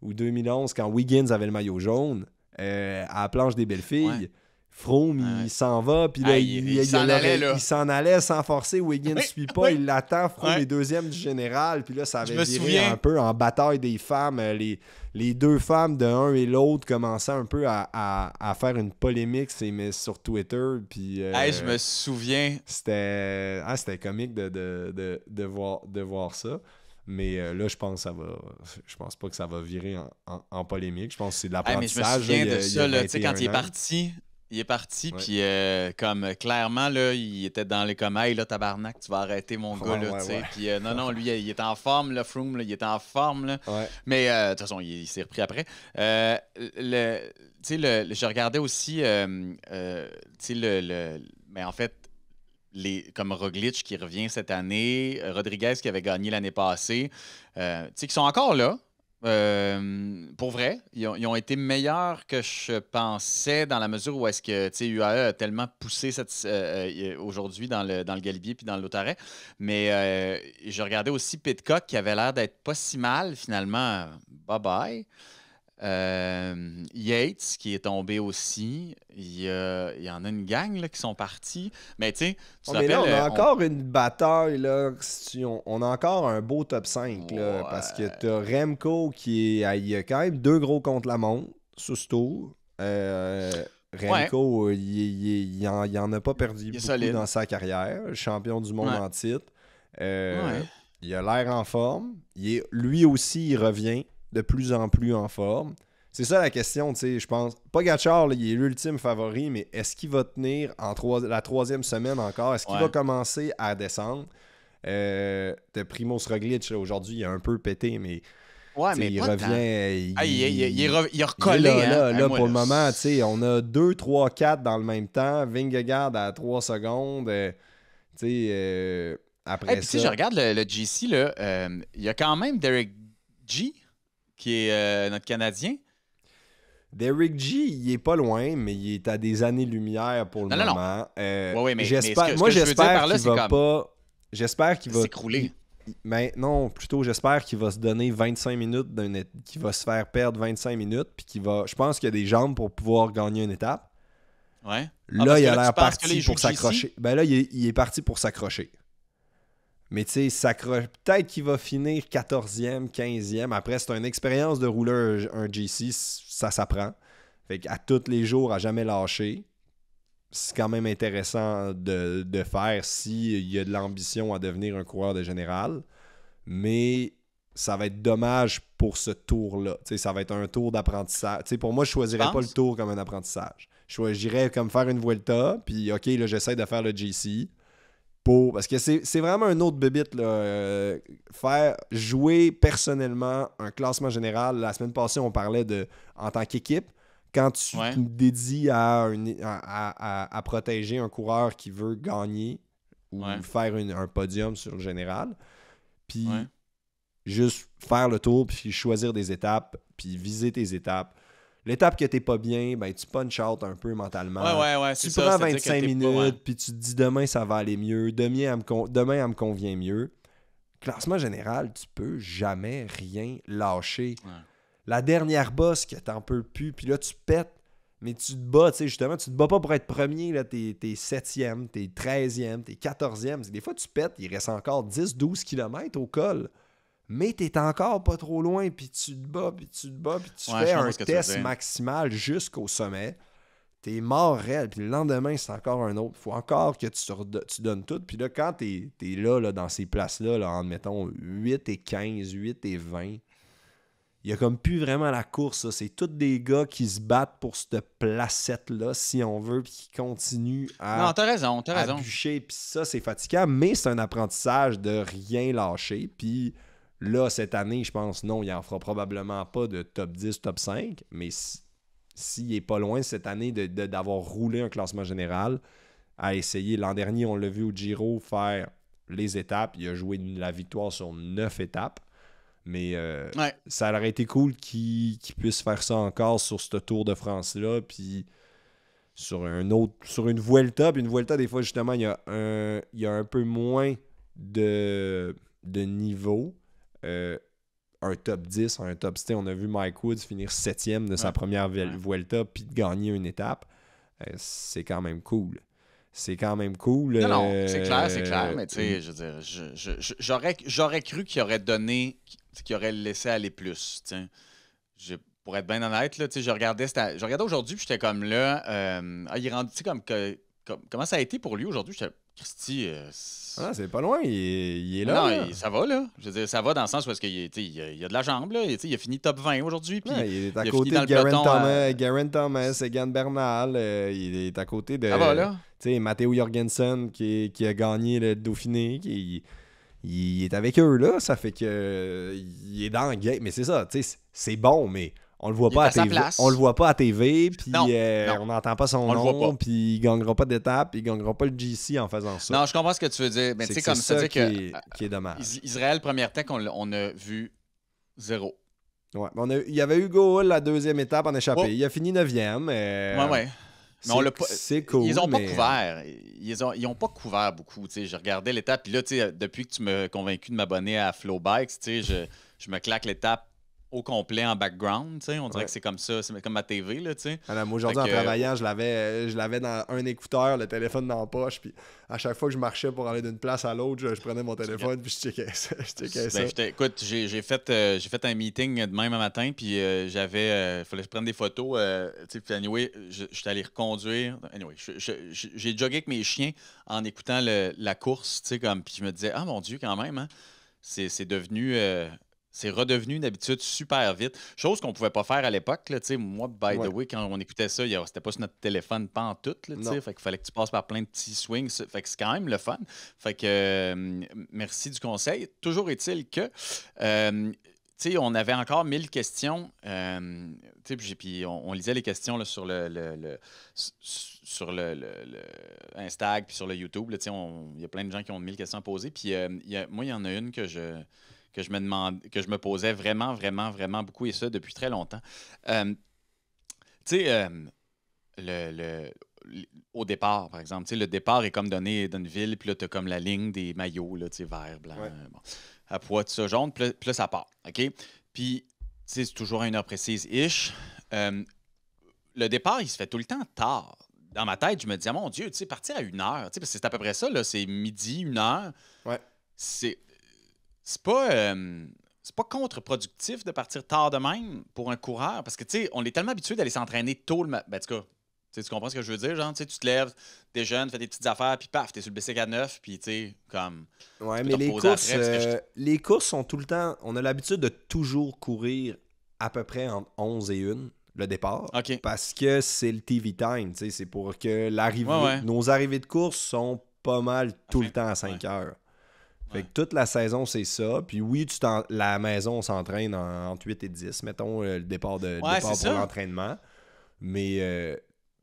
ou 2011, quand Wiggins avait le maillot jaune, à la planche des belles filles, Froome, il s'en va, puis là, il s'en allait sans forcer. Wiggins ne suit pas, il l'attend. Froome est deuxième du général, puis là, ça avait viré un peu en bataille des femmes. Les deux femmes de un et l'autre commençaient un peu à faire une polémique sur Twitter. Puis,
je me souviens.
C'était comique de voir ça. Mais là, je pense pas que ça va virer en polémique. Je pense que c'est de l'apprentissage.
Je me souviens de ça, tu sais, quand il est parti. Il est parti, puis comme clairement, là, il était dans les comme, hey, là, tabarnak, tu vas arrêter mon gars, là, tu sais. Puis non, lui, il est en forme, là, Froome, là, il est en forme, là. Ouais. Mais de toute façon, il s'est repris après. Tu sais, je regardais aussi, tu sais, mais en fait, comme Roglic qui revient cette année, Rodriguez qui avait gagné l'année passée, tu sais, qui sont encore là. Pour vrai, ils ont été meilleurs que je pensais dans la mesure où est-ce que UAE a tellement poussé aujourd'hui dans le Galibier puis dans le Lautaret. Mais je regardais aussi Pidcock qui avait l'air d'être pas si mal finalement. Bye-bye. Yates qui est tombé aussi. Il y en a une gang là, qui sont partis. Mais tu sais,
mais là, on a encore une bataille. Là, on a encore un beau top 5. Là, parce que tu as Remco qui est. Il y a quand même 2 gros contre la montre sous ce tour. Remco, il en a pas perdu beaucoup dans sa carrière. Champion du monde en titre. Il a l'air en forme. Lui aussi, il revient de plus en plus en forme. C'est ça la question, tu sais, je pense. Pogačar, il est l'ultime favori, mais est-ce qu'il va tenir la 3e semaine encore? Est-ce qu'il va commencer à descendre? De Primož Roglic, aujourd'hui, il a un peu pété, mais il revient...
Il a recollé.
Là, pour le moment, tu sais, on a 2, 3, 4 dans le même temps. Vingegaard à 3 secondes. Tu sais, après ça...
je regarde le GC, là, il y a quand même Derek G., qui est notre Canadien.
Derek G, il est pas loin, mais il est à des années-lumière pour le moment.
Mais
j'espère qu'il va
s'écrouler.
Mais non, plutôt j'espère qu'il va se donner 25 minutes qu'il va se faire perdre 25 minutes puis je pense qu'il a des jambes pour pouvoir gagner une étape.
Ouais.
Là, il a l'air parti pour s'accrocher. Ben là, il est parti pour s'accrocher. Mais tu sais, peut-être qu'il va finir 14e, 15e. Après, c'est une expérience de rouleur, un GC, ça s'apprend. Fait qu'à tous les jours, à jamais lâcher, c'est quand même intéressant de faire s'il y a de l'ambition à devenir un coureur de général. Mais ça va être dommage pour ce tour-là. Tu sais, ça va être un tour d'apprentissage. Tu sais, pour moi, je ne choisirais pas le tour comme un apprentissage. J'irais comme faire une Vuelta, puis OK, là, j'essaie de faire le GC. Parce que c'est vraiment un autre bébite, là. Faire jouer personnellement un classement général. La semaine passée, on parlait en tant qu'équipe. Quand tu te dédies à protéger un coureur qui veut gagner ou faire un podium sur le général, puis juste faire le tour, puis choisir des étapes, puis viser tes étapes. L'étape que t'es pas bien, ben tu punch out un peu mentalement. Tu prends 25 minutes, puis tu te dis demain ça va aller mieux, demain elle me convient mieux. Classement général, tu peux jamais rien lâcher. Ouais. La dernière bosse que t'en peux plus, puis là tu pètes, mais tu te bats, tu sais, justement, tu te bats pas pour être premier, là, t'es 7e, t'es 13e, t'es 14e. Des fois tu pètes, il reste encore 10-12 km au col. Mais t'es encore pas trop loin, puis tu te bats, puis tu fais un test maximal jusqu'au sommet. T'es mort réel, puis le lendemain, c'est encore un autre. Faut encore que tu donnes tout. Puis là, quand t'es là, dans ces places-là, en mettons 8 et 15, 8 et 20, il y a comme plus vraiment la course. C'est tous des gars qui se battent pour cette placette-là, si on veut, puis qui continuent à,
non, t'as raison.
bûcher. Puis ça, c'est fatigant, mais c'est un apprentissage de rien lâcher. Puis là, cette année, je pense, non, il n'en fera probablement pas de top 10, top 5, mais s'il n'est pas loin cette année d'avoir roulé un classement général, à essayer. L'an dernier, on l'a vu au Giro faire les étapes. Il a joué la victoire sur 9 étapes. Mais ça aurait été cool qu'il puisse faire ça encore sur ce Tour de France-là. Puis sur une Vuelta. Puis une Vuelta, des fois, justement, il y a un peu moins de niveau. Un top 10, un top 10. On a vu Mike Woods finir 7e de sa première Vuelta puis de gagner une étape. C'est quand même cool.
Non, c'est clair, mais tu sais, je veux dire, j'aurais cru qu'il aurait donné, qu'il aurait laissé aller plus, pour être bien honnête, là, je regardais aujourd'hui, puis j'étais comme là, il est rendu, tu sais, comment ça a été pour lui aujourd'hui, j'étais, Christy,
c'est pas loin, il est là.
Non, ça va, là. Je veux dire, ça va dans le sens où il a de la jambe, là. Il a fini top 20 aujourd'hui. Puis
il est à côté de Geraint Thomas, Egan Bernal. Il est à côté de Matteo Jorgensen qui a gagné le Dauphiné. Il est avec eux, là. Ça fait que il est dans le game. Mais c'est ça, c'est bon, mais on le voit pas à TV. On le voit pas à TV, puis on n'entend pas son nom, puis il gagnera pas d'étape, il gagnera pas le GC en faisant ça.
Non, je comprends ce que tu veux dire, mais tu sais, comme ça,
qui est dommage.
Israël, première tech, on a vu 0.
Ouais, il y avait Hugo Hull la deuxième étape en échappée. Il a fini 9e.
Ouais. Mais
c'est cool.
Ils n'ont pas couvert. Ils n'ont pas couvert beaucoup. Je regardais l'étape, puis là, depuis que tu m'as convaincu de m'abonner à Flowbikes, je me claque l'étape au complet en background, on dirait que c'est comme ça, c'est comme ma TV, là,
moi, aujourd'hui, en travaillant, je l'avais dans un écouteur, le téléphone dans la poche, puis à chaque fois que je marchais pour aller d'une place à l'autre, je prenais mon téléphone, puis je checkais ça.
Écoute, j'ai fait un meeting de même un matin, puis il fallait que je prenne des photos, puis anyway, je suis allé reconduire, anyway, j'ai jogué avec mes chiens en écoutant la course, puis je me disais, ah mon Dieu, quand même, hein, c'est devenu... c'est redevenu une habitude super vite. Chose qu'on ne pouvait pas faire à l'époque. Moi, by the way, quand on écoutait ça, c'était pas sur notre téléphone pantoute. Fait qu'il fallait que tu passes par plein de petits swings. Fait que c'est quand même le fun. Fait que merci du conseil. Toujours est-il que on avait encore 1000 questions. Puis on lisait les questions là, sur le Instagram puis sur le YouTube. Il y a plein de gens qui ont 1000 questions à poser. Puis moi, il y en a une que je me posais vraiment, vraiment, vraiment beaucoup, et ça depuis très longtemps. Au départ, par exemple, le départ est comme donné d'une ville, puis là, tu as comme la ligne des maillots, là, vert, blanc, à poids, tout ça, jaune, puis là, ça part, OK? Puis, c'est toujours à une heure précise, ish. Le départ, il se fait tout le temps tard. Dans ma tête, je me dis, ah, mon Dieu, partir à 1 heure, parce que c'est à peu près ça, là, c'est midi, 1 heure.
Ouais.
C'est pas contre-productif de partir tard de même pour un coureur parce que, on est tellement habitué d'aller s'entraîner tôt le matin. En tout cas, tu comprends ce que je veux dire? Genre, tu te lèves, t'es jeune, fais des petites affaires, puis paf, t'es sur le bicycle à 9, puis comme...
Ouais, mais les courses sont tout le temps... On a l'habitude de toujours courir à peu près entre 11 et 1, le départ.
Okay.
Parce que c'est le TV time, c'est pour que nos arrivées de course sont pas mal tout le temps à 5 heures. Fait que toute la saison, c'est ça. Puis oui, la maison, on s'entraîne entre 8 et 10, mettons, le départ pour l'entraînement. Mais,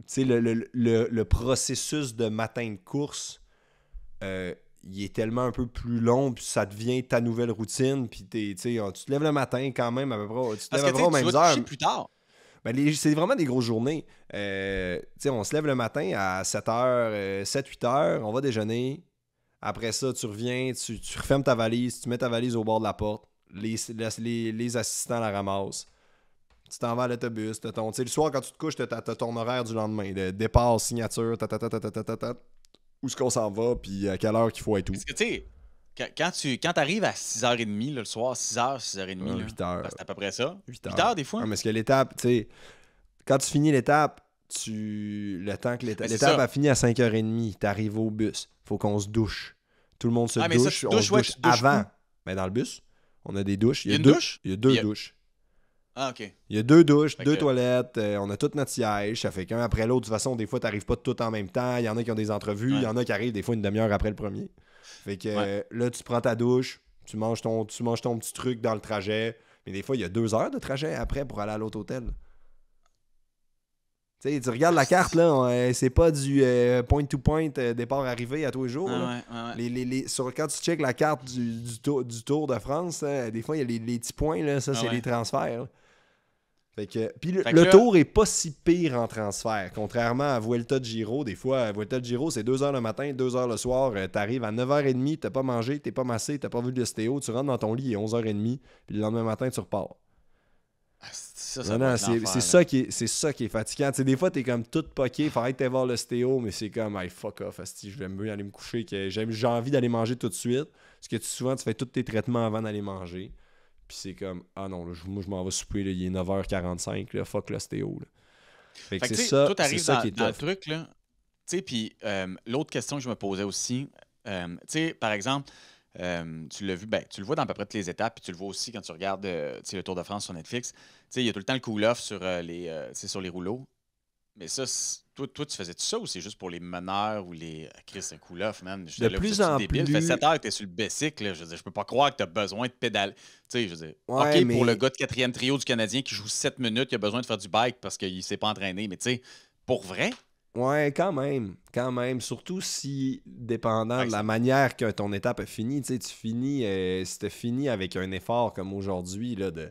tu sais, le processus de matin de course, il est tellement un peu plus long, puis ça devient ta nouvelle routine. Puis tu te lèves le matin quand même à peu près. Tu te lèves à peu près aux mêmes heures.
Plus tard.
Ben, c'est vraiment des grosses journées. On se lève le matin à 7h, 7-8 heures, on va déjeuner. Après ça, tu reviens, tu refermes ta valise, tu mets ta valise au bord de la porte, les assistants la ramassent. Tu t'en vas à l'autobus, le soir quand tu te couches, tu as ton horaire du lendemain, de départ, signature, où est-ce qu'on s'en va, puis à quelle heure qu'il faut et tout.
Parce que tu sais, quand tu arrives à 6h30 le soir, 6h, 6h30,
8h.
C'est à peu près ça.
8h
des fois.
Non, mais parce que l'étape, tu sais, quand tu finis l'étape, le temps que l'étape a fini à 5h30, tu arrives au bus. Faut qu'on se douche. Tout le monde se douche. On se douche avant. Mais dans le bus, on a des douches.
Il y a une douche?
Il y a 2 douches.
Ah, OK.
Il y a 2 douches, 2 toilettes, on a tout notre siège, ça fait qu'un après l'autre. De toute façon, des fois, t'arrives pas tout en même temps. Il y en a qui ont des entrevues, il y en a qui arrivent des fois une demi-heure après le premier. Fait que là, tu prends ta douche, tu manges ton petit truc dans le trajet. Mais des fois, il y a 2 heures de trajet après pour aller à l'autre hôtel. Tu sais, tu regardes la carte, là, c'est pas du point-to-point départ-arrivée à tous les jours. Quand tu checkes la carte du Tour de France, des fois, il y a les petits points, là, ça, c'est les transferts. Fait que, puis le Tour est pas si pire en transfert, contrairement à Vuelta de Giro. Des fois, Vuelta de Giro, c'est 2h le matin, 2h le soir. T'arrives à 9h30, t'as pas mangé, t'es pas massé, t'as pas vu le stéo, tu rentres dans ton lit, il est 11h30, puis le lendemain matin, tu repars. C'est ça qui est fatigant. T'sais, des fois, t'es comme tout poqué, faudrait que t'ailles voir le stéo, mais c'est comme, hey, fuck off, asti, je vais mieux aller me coucher, que j'ai envie d'aller manger tout de suite. Parce que souvent, tu fais tous tes traitements avant d'aller manger. Puis c'est comme, ah non, là, moi, je m'en vais souper, là, il est 9h45, là, fuck le stéo. Là. Fait que c'est ça,
toi, t'arrives
ça qui est
dans le truc, là. Tu sais, puis l'autre question que je me posais aussi, tu sais, par exemple, tu l'as vu, tu le vois dans à peu près toutes les étapes, puis tu le vois aussi quand tu regardes le Tour de France sur Netflix. Il y a tout le temps le cool-off sur les rouleaux. Mais ça, toi, tu faisais-tu ça ou c'est juste pour les meneurs ou les. Chris, un cool-off, man.
De plus en plus.
Ça fait 7 heures que t'es sur le bicycle. Je peux pas croire que t'as besoin de pédaler. Tu sais, je veux dire. OK, mais... pour le gars de 4e trio du Canadien qui joue 7 minutes, il a besoin de faire du bike parce qu'il s'est pas entraîné. Mais tu sais, pour vrai.
Ouais, quand même. Surtout si, dépendant de la manière que ton étape a fini, tu finis, si t'as fini avec un effort comme aujourd'hui, là, de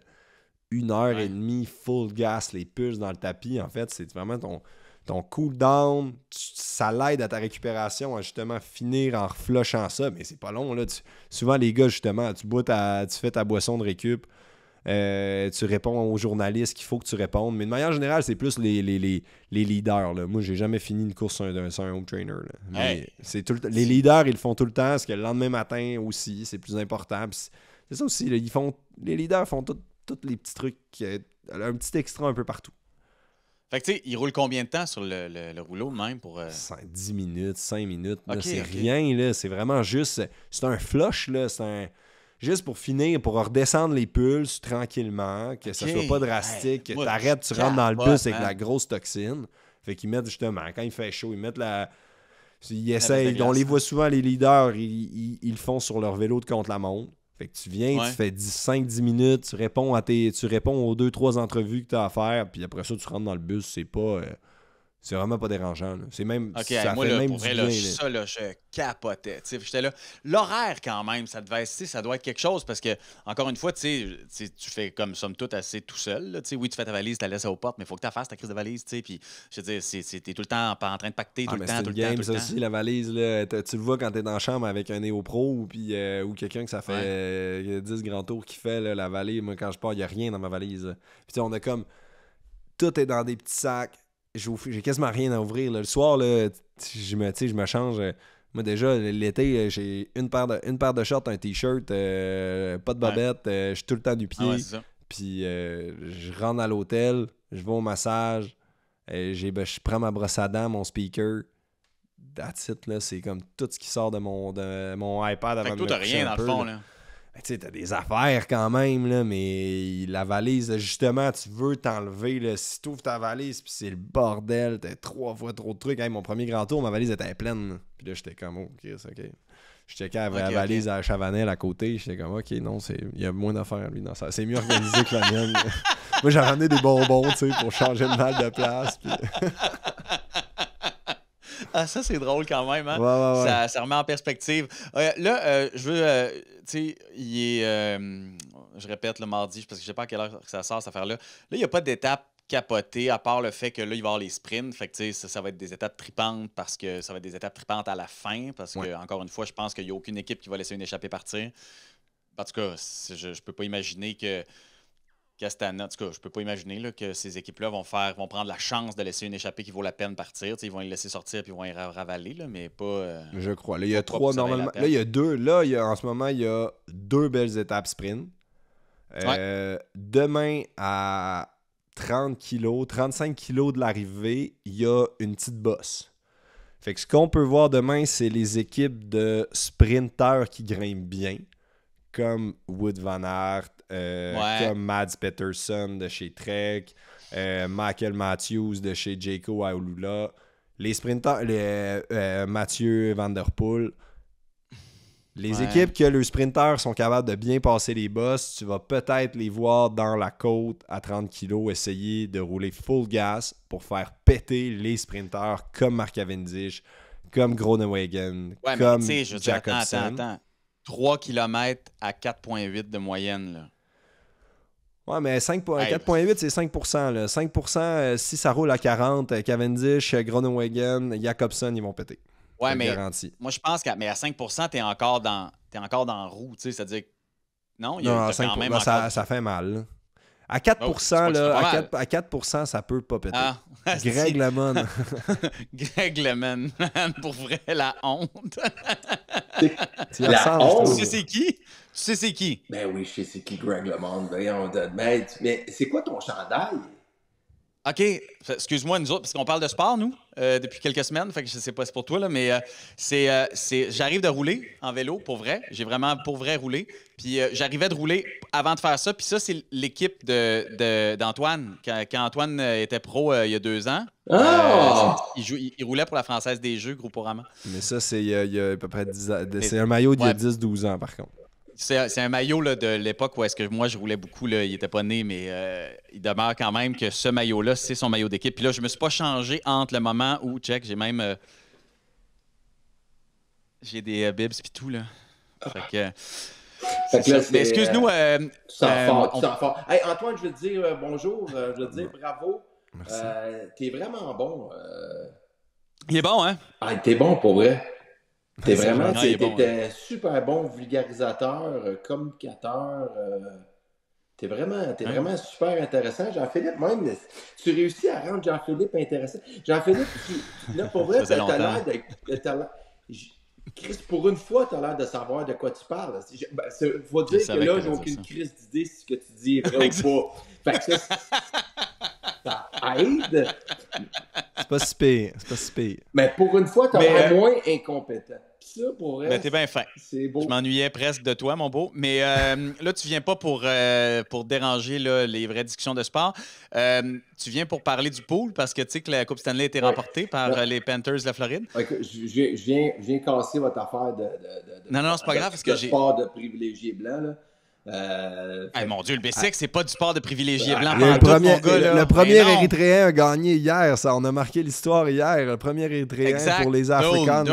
1h30, full gas, les pulses dans le tapis, en fait, c'est vraiment ton cool down, ça l'aide à ta récupération à justement finir en reflushant ça, mais c'est pas long, là. Souvent, les gars, justement, tu fais ta boisson de récup, tu réponds aux journalistes qu'il faut que tu répondes. Mais de manière générale, c'est plus les leaders. Là. Moi, j'ai jamais fini une course sur un home trainer. Là. Mais les leaders, ils le font tout le temps. Parce que le lendemain matin aussi, c'est plus important. Puis c'est ça aussi. Là, les leaders font tous les petits trucs. Un petit extra un peu partout.
Fait que tu sais, il roule combien de temps sur le rouleau même pour...
10 minutes, 5 minutes. Là, c'est rien. Là. C'est vraiment juste... C'est un flush. Là. Juste pour finir, pour redescendre les pulses tranquillement, que ça soit pas drastique, que t'arrêtes, tu rentres dans le bus avec la grosse toxine. Fait qu'ils mettent justement, quand il fait chaud, ils mettent ils essayent, on les voit souvent, les leaders, ils le font sur leur vélo de contre-la-montre. Fait que tu viens, tu fais 5-10 minutes, tu réponds aux 2-3 entrevues que tu as à faire, puis après ça, tu rentres dans le bus, c'est pas... c'est vraiment pas dérangeant. Là. C'est même. Ça
moi,
fait
là,
même
pour
du
vrai,
bien.
là, ça, là, je capotais. J'étais là. L'horaire, quand même, ça doit être quelque chose parce que, encore une fois, tu fais comme somme toute assez tout seul. Là, oui, tu fais ta valise, tu la laisses aux portes, mais il faut que tu fasses ta crise de valise. Puis, je veux dire, t'es tout le temps en train de pacter, tout le temps, tout le temps.
Ça aussi, la valise, là, tu le vois quand t'es dans la chambre avec un Néo Pro ou quelqu'un que ça fait 10 grands tours qui fait là, la valise. Moi, quand je pars, il n'y a rien dans ma valise. Puis, on a comme. Tout est dans des petits sacs. J'ai quasiment rien à ouvrir. Là. Le soir, là, je me change. Moi, déjà, l'été, j'ai une paire de shorts, un t-shirt, pas de bobette. Je suis tout le temps du pied. Puis je rentre à l'hôtel, je vais au massage. Je prends ma brosse à dents, mon speaker. That's it, là. C'est comme tout ce qui sort de mon iPad avant de me coucher.
Toi, t'as rien dans le fond, là.
Ben, tu sais, t'as des affaires quand même, là, mais la valise, justement, tu veux t'enlever. Là, si tu ouvres ta valise, puis c'est le bordel, t'as 3 fois trop de trucs. Hey, mon premier grand tour, ma valise était pleine. Là. Puis là, j'étais comme, OK. Je checkais la valise à Chavanel à côté. J'étais comme, OK, non, il y a moins d'affaires, lui, dans ça. C'est mieux organisé que la mienne. Moi, j'ai ramené des bonbons, tu sais, pour changer le mal de place. Puis...
Ah, ça, c'est drôle quand même. Hein?
Ouais.
Ça remet en perspective. Là, je veux... tu sais, il est... je répète, le mardi, parce que je sais pas à quelle heure ça sort, cette affaire-là. Là, il n'y a pas d'étape capotée, à part le fait que là, il va y avoir les sprints. Fait que, tu sais, ça va être des étapes tripantes parce que ça va être des étapes tripantes à la fin. Parce que, encore une fois, je pense qu'il n'y a aucune équipe qui va laisser une échappée partir. En tout cas, je peux pas imaginer que... Castana, en tout cas, je peux pas imaginer là, que ces équipes-là vont prendre la chance de laisser une échappée qui vaut la peine partir. T'sais, ils vont les laisser sortir puis ils vont les ravaler, là, mais pas.
Je crois. Là, il y a 3 normalement. Là, il y a 2. Là, en ce moment, il y a 2 belles étapes sprint. Demain, à 30 kg, 35 kg de l'arrivée, il y a une petite bosse. Fait que ce qu'on peut voir demain, c'est les équipes de sprinteurs qui grimpent bien. comme Wout van Aert, comme Mads Pedersen de chez Trek, Michael Matthews de chez Jayco Aulula, les sprinters, Mathieu Van Der Poel. Les équipes que les sprinters sont capables de bien passer les bosses, tu vas peut-être les voir dans la côte à 30 kg essayer de rouler full gas pour faire péter les sprinters comme Mark Cavendish, comme Groenewegen, comme Jacobsen.
Attends. 3 km à 4,8 de moyenne, là.
Ouais, mais 4,8, c'est 5%. Là. 5%, si ça roule à 40, Cavendish, Groenewegen, Jacobsen, ils vont péter.
Ouais, mais garantie. Moi, je pense qu'à 5%, t'es encore dans la roue, tu sais, c'est-à-dire... Non, il y a
5%,
quand même
ça fait mal. Là. À 4%, à 4%, ça peut pas péter. Greg LeMond.
Greg LeMond, pour vrai, la honte.
Tu
sais c'est qui? Tu sais c'est qui?
Ben oui, je sais c'est qui Greg LeMond. Mais c'est quoi ton chandail?
OK, excuse-moi, nous autres, parce qu'on parle de sport, nous, depuis quelques semaines, fait que je sais pas, c'est pour toi, là, mais j'arrive de rouler en vélo, pour vrai. J'ai vraiment, pour vrai, roulé. Puis j'arrivais de rouler avant de faire ça. Puis ça, c'est l'équipe d'Antoine. Quand Antoine était pro il y a 2 ans, il roulait pour la Française des Jeux, Groupama.
Mais ça, c'est il y a à peu près 10 ans. C'est un maillot d'il y a 10-12 ans, par contre.
C'est un maillot là, de l'époque où est-ce que moi je roulais beaucoup. Là, il était pas né, mais il demeure quand même que ce maillot-là, c'est son maillot d'équipe. Puis là, je me suis pas changé entre le moment où, check, j'ai même... j'ai des bibs puis tout, là. Fait que là, mais excuse-nous...
tu sens fort. Hey, Antoine, je veux te dire bonjour. Je veux te dire bravo. Merci. T'es vraiment bon.
Il est bon, hein?
Ah, t'es bon, pour vrai. T'es vraiment, t'es super bon vulgarisateur, communicateur. T'es vraiment super intéressant. Jean-Philippe, même, tu réussis à rendre Jean-Philippe intéressant. Jean-Philippe, là, pour vrai, t'as l'air de... Chris, pour une fois, t'as l'air de savoir de quoi tu parles. Faut dire que là, j'ai aucune crise d'idée si ce que tu dis est vrai ou pas. Fait que ça aide.
C'est pas si pire.
Mais pour une fois, t'as l'air moins incompétent. Ça, pour vrai,
t'es bien fin.
C'est beau.
Je m'ennuyais presque de toi, mon beau. Mais là, tu viens pas pour déranger là, les vraies discussions de sport. Tu viens pour parler du pool parce que tu sais que la Coupe Stanley a été remportée par les Panthers de la Floride.
Je viens casser votre affaire de
non, c'est pas grave parce que j'ai...
sport de privilégié blanc, là.
Mon Dieu, le B6, c'est pas du sport de privilégié blanc.
Le premier Érythréen a gagné hier. Ça, on a marqué l'histoire hier. Le premier Érythréen pour les Africains.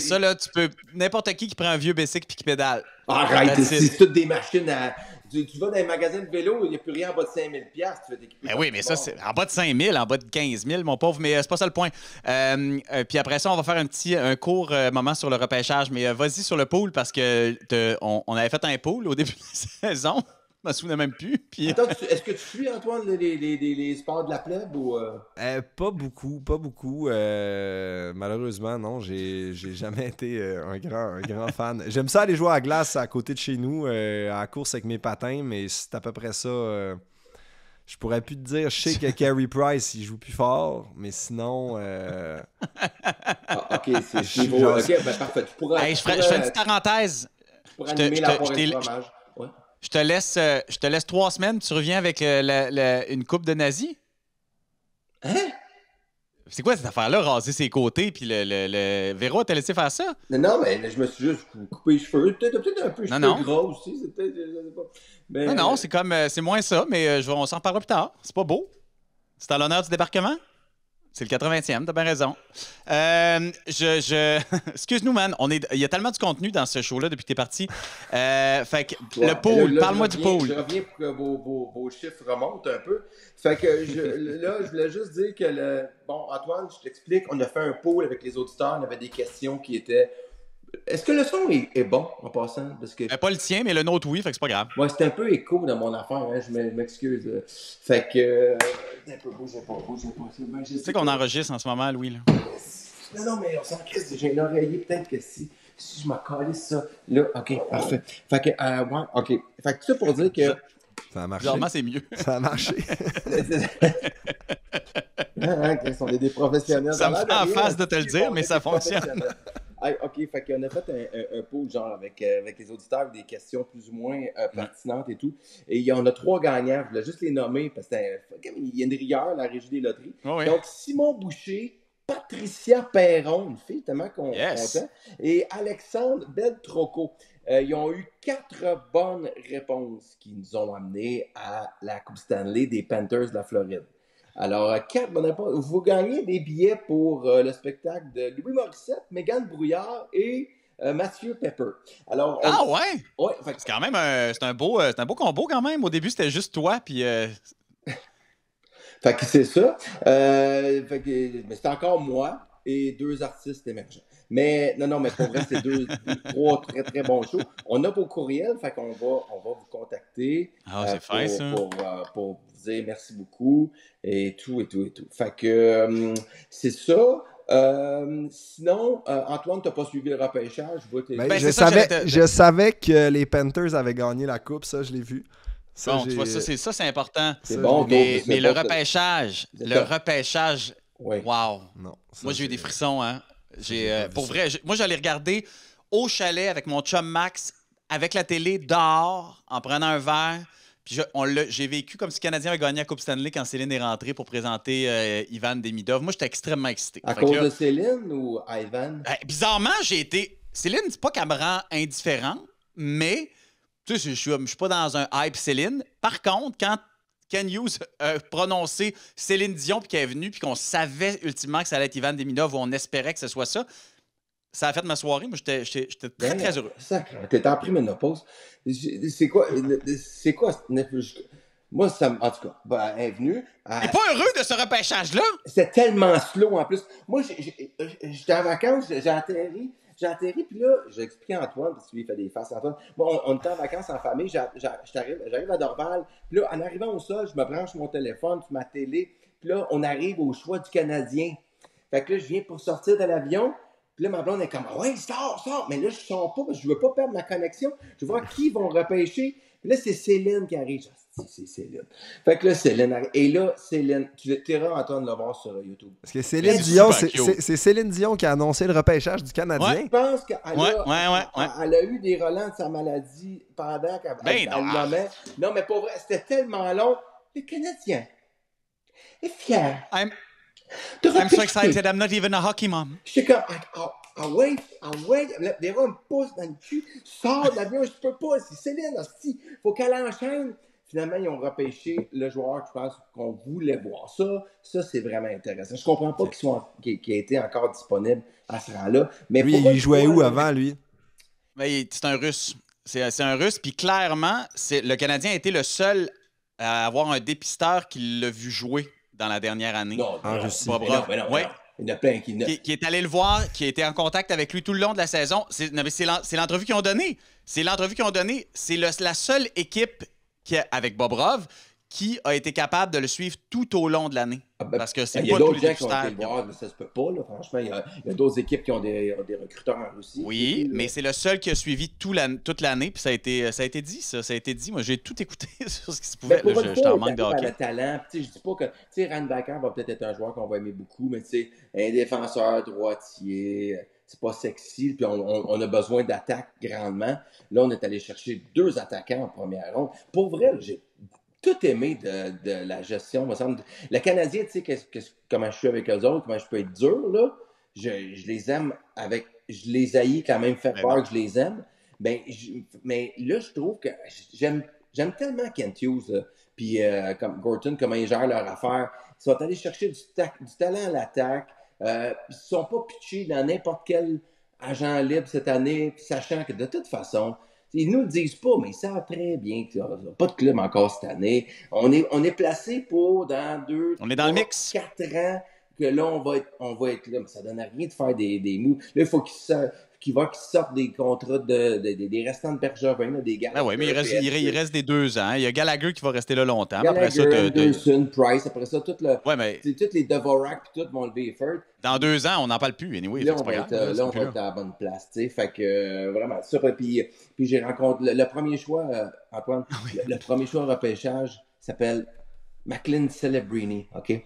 Ça, là, tu peux... N'importe qui prend un vieux bicycle puis qui pédale.
Arrête, c'est toutes des machines à... Tu vas dans les magasins de vélo, il n'y a plus rien en bas de 5 000 $. Tu fais t'équiper.
Oui, mais ça, c'est en bas de 5 000, en bas de 15 000, mon pauvre, mais c'est pas ça le point. Puis après ça, on va faire un court moment sur le repêchage, mais vas-y sur le pool parce que on avait fait un pool au début de la saison. Je me souviens même plus. Puis...
Attends, est-ce que tu suis, Antoine, les sports de la plèbe ou...
Pas beaucoup. Malheureusement, non. J'ai jamais été un grand fan. J'aime ça aller jouer à la glace à côté de chez nous, à la course avec mes patins, mais c'est à peu près ça. Je pourrais plus te dire, je sais que Carey Price, il joue plus fort, mais sinon...
OK, c'est niveau... OK, ben parfait.
Je fais une petite parenthèse.
Je pourrais animer la forêt de fromage. Ouais.
Je te laisse 3 semaines, tu reviens avec une coupe de nazis?
Hein?
C'est quoi cette affaire-là, raser ses côtés, puis le Véro t'a laissé faire ça?
Non, mais je me suis juste coupé les cheveux. Peut-être un peu gros aussi. C'est peut-être, je sais pas. Mais,
non, c'est moins ça, mais on s'en reparlera plus tard. C'est pas beau. C'est à l'honneur du débarquement. C'est le 80e, t'as bien raison. Excuse-nous, man. Il y a tellement de contenu dans ce show-là depuis que t'es parti. Fait que le pool, parle-moi du pool.
Je reviens pour que vos chiffres remontent un peu. Fait que je voulais juste dire que bon, Antoine, je t'explique, on a fait un pool avec les auditeurs, on avait des questions qui étaient... Est-ce que le son est bon en passant? Parce que...
pas le tien, mais le nôtre, oui, fait que c'est pas grave.
Ouais, c'est un peu écho dans mon affaire, hein, je m'excuse. Fait que... un peu, bougez pas.
Tu sais qu'on enregistre en ce moment, Louis, là.
Non, mais on s'en crisse, j'ai un oreiller, peut-être que si je m'en calisse ça, là, OK, parfait. Fait que, ouais, OK. Fait que tout ça pour dire que...
Ça a marché.
Généralement, c'est mieux.
Ça a marché.
On est des professionnels.
Ça me fait en face de te le dire, mais ça fonctionne.
OK, fait qu'on a fait un pool genre avec les auditeurs, des questions plus ou moins pertinentes et tout. Et il y en a 3 gagnants. Je voulais juste les nommer parce qu'il y a une rigueur, la Régie des loteries.
Oh oui.
Donc, Simon Boucher, Patricia Perron, une fille tellement content, et Alexandre Beltroco. Ils ont eu 4 bonnes réponses qui nous ont amenés à la Coupe Stanley des Panthers de la Floride. Alors, 4 bonnes réponses. Vous gagnez des billets pour le spectacle de Louis Morissette, Mégane Brouillard et Mathieu Pepper. Alors,
ouais? C'est quand même c'est un beau combo quand même. Au début, c'était juste toi, puis...
Fait que c'est ça. Mais c'est encore moi et 2 artistes émergents. Mais mais pour vrai, c'est 3 très, très bons shows. On a vos courriels, fait qu'on va vous contacter.
C'est fin, ça.
Pour vous dire merci beaucoup et tout. Fait que c'est ça. Sinon, Antoine, t'as pas suivi le repêchage?
Je savais que les Panthers avaient gagné la coupe, ça, je l'ai vu.
Ça, bon, tu vois, c'est important.
C'est bon.
Mais le repêchage, wow.
Non,
moi, j'ai eu des frissons, hein. Pour vrai, moi, j'allais regarder au chalet avec mon chum Max, avec la télé, dehors, en prenant un verre. Puis j'ai vécu comme si le Canadien avait gagné la Coupe Stanley quand Céline est rentrée pour présenter Ivan Demidov. Moi, j'étais extrêmement excité.
À cause de Céline ou Ivan?
Bizarrement, Céline, c'est pas qu'elle me rend indifférent, mais tu sais, je suis pas dans un hype Céline. Par contre, quand Ken Hughes a prononcé Céline Dion puis qu'elle est venue puis qu'on savait ultimement que ça allait être Ivan Demidov ou on espérait que ce soit ça, ça a fait ma soirée. Moi, j'étais très, très heureux.
Sacré, t'étais en préménopause. C'est quoi? Moi, en tout cas, elle est venue.
T'es pas heureux de ce repêchage-là?
C'est tellement slow en plus. Moi, j'étais en vacances, j'ai atterri, puis là, j'ai expliqué à Antoine, parce que lui, il fait des faces, Antoine. Moi, on était en vacances en famille, j'arrive à Dorval, puis là, en arrivant au sol, je me branche mon téléphone sur ma télé, puis là, on arrive au choix du Canadien. Fait que là, je viens pour sortir de l'avion, puis là, ma blonde est comme « Ouais, sors! » Mais là, je sors pas, parce que je veux pas perdre ma connexion. Je veux voir qui vont repêcher. Puis là, c'est Céline qui arrive. C'est Céline. Fait que là, Céline arrive. Et là, Céline, tu iras, Antoine, le voir sur YouTube.
Parce que Céline Dion, c'est Céline Dion qui a annoncé le repêchage du Canadien.
Ouais. Je pense qu'elle elle a eu des relents de sa maladie pendant qu'elle nommait. Non, mais pour vrai, c'était tellement long. Le Canadien est fier.
I'm so excited, I'm not even a hockey mom.
Je suis comme, wait. Des fois, me pousse dans le cul. Sors de l'avion, je peux pas. C'est Céline, il faut qu'elle enchaîne. Finalement, ils ont repêché le joueur, je pense, qu'on voulait voir. Ça, c'est vraiment intéressant. Je comprends pas qu'il ait été encore disponible à ce rang-là. Mais
lui, il jouait où avant, lui?
C'est un Russe. C'est un Russe. Puis clairement, le Canadien a été le seul à avoir un dépisteur qui l'a vu jouer dans la dernière année.
En Russie.
Il y en a plein qui
est allé le voir, qui a été en contact avec lui tout le long de la saison. C'est l'entrevue qu'ils ont donnée. C'est la seule équipe avec Bobrov qui a été capable de le suivre tout au long de l'année. Parce que c'est pas tous les dépisteurs.
Il y a d'autres gens qui ont été voir, ça se peut pas. Là. Franchement, il y a d'autres équipes qui ont des recruteurs en Russie.
Oui, mais c'est le seul qui a suivi toute l'année. Puis ça a été dit, ça. Ça a été dit. Moi, j'ai tout écouté sur ce qui se pouvait.
Je t'en manque de hockey. Le talent. Je dis pas que Randvacker va peut-être être un joueur qu'on va aimer beaucoup, mais un défenseur droitier, c'est pas sexy. Puis on a besoin d'attaque grandement. Là, on est allé chercher 2 attaquants en première ronde. Pour vrai, j'ai tout aimé de la gestion, me semble. Le Canadien, tu sais, comment je suis avec eux autres, comment je peux être dur, là. Je les aime je les haïs quand même fait peur que je les aime. Mais là, je trouve que j'aime tellement Kent Hughes, puis comme Gorton, comment ils gèrent leur affaire. Ils sont allés chercher du talent à l'attaque. Ils ne sont pas pitchés dans n'importe quel agent libre cette année, sachant que de toute façon, ils nous le disent pas, mais ils savent très bien qu'il n'y a pas de club encore cette année. On est placé pour dans 2,
on est dans le mix.
4 ans que là, on va être là. Mais ça ne donne rien de faire des moves. Là, il faut qu'ils sortent des contrats des restants de Bergevin, des gars.
Ah oui, mais il reste des 2 ans. Il y a Gallagher qui va rester là longtemps.
Gallagher, Anderson, Price, après ça, toutes les Dvorak et tout vont lever les feux.
Dans 2 ans, on n'en parle plus. Anyway,
là, on va être à la bonne place. Fait que vraiment, ça. Puis j'ai rencontré le premier choix, Antoine, le premier choix repêchage s'appelle McLean Celebrini. OK?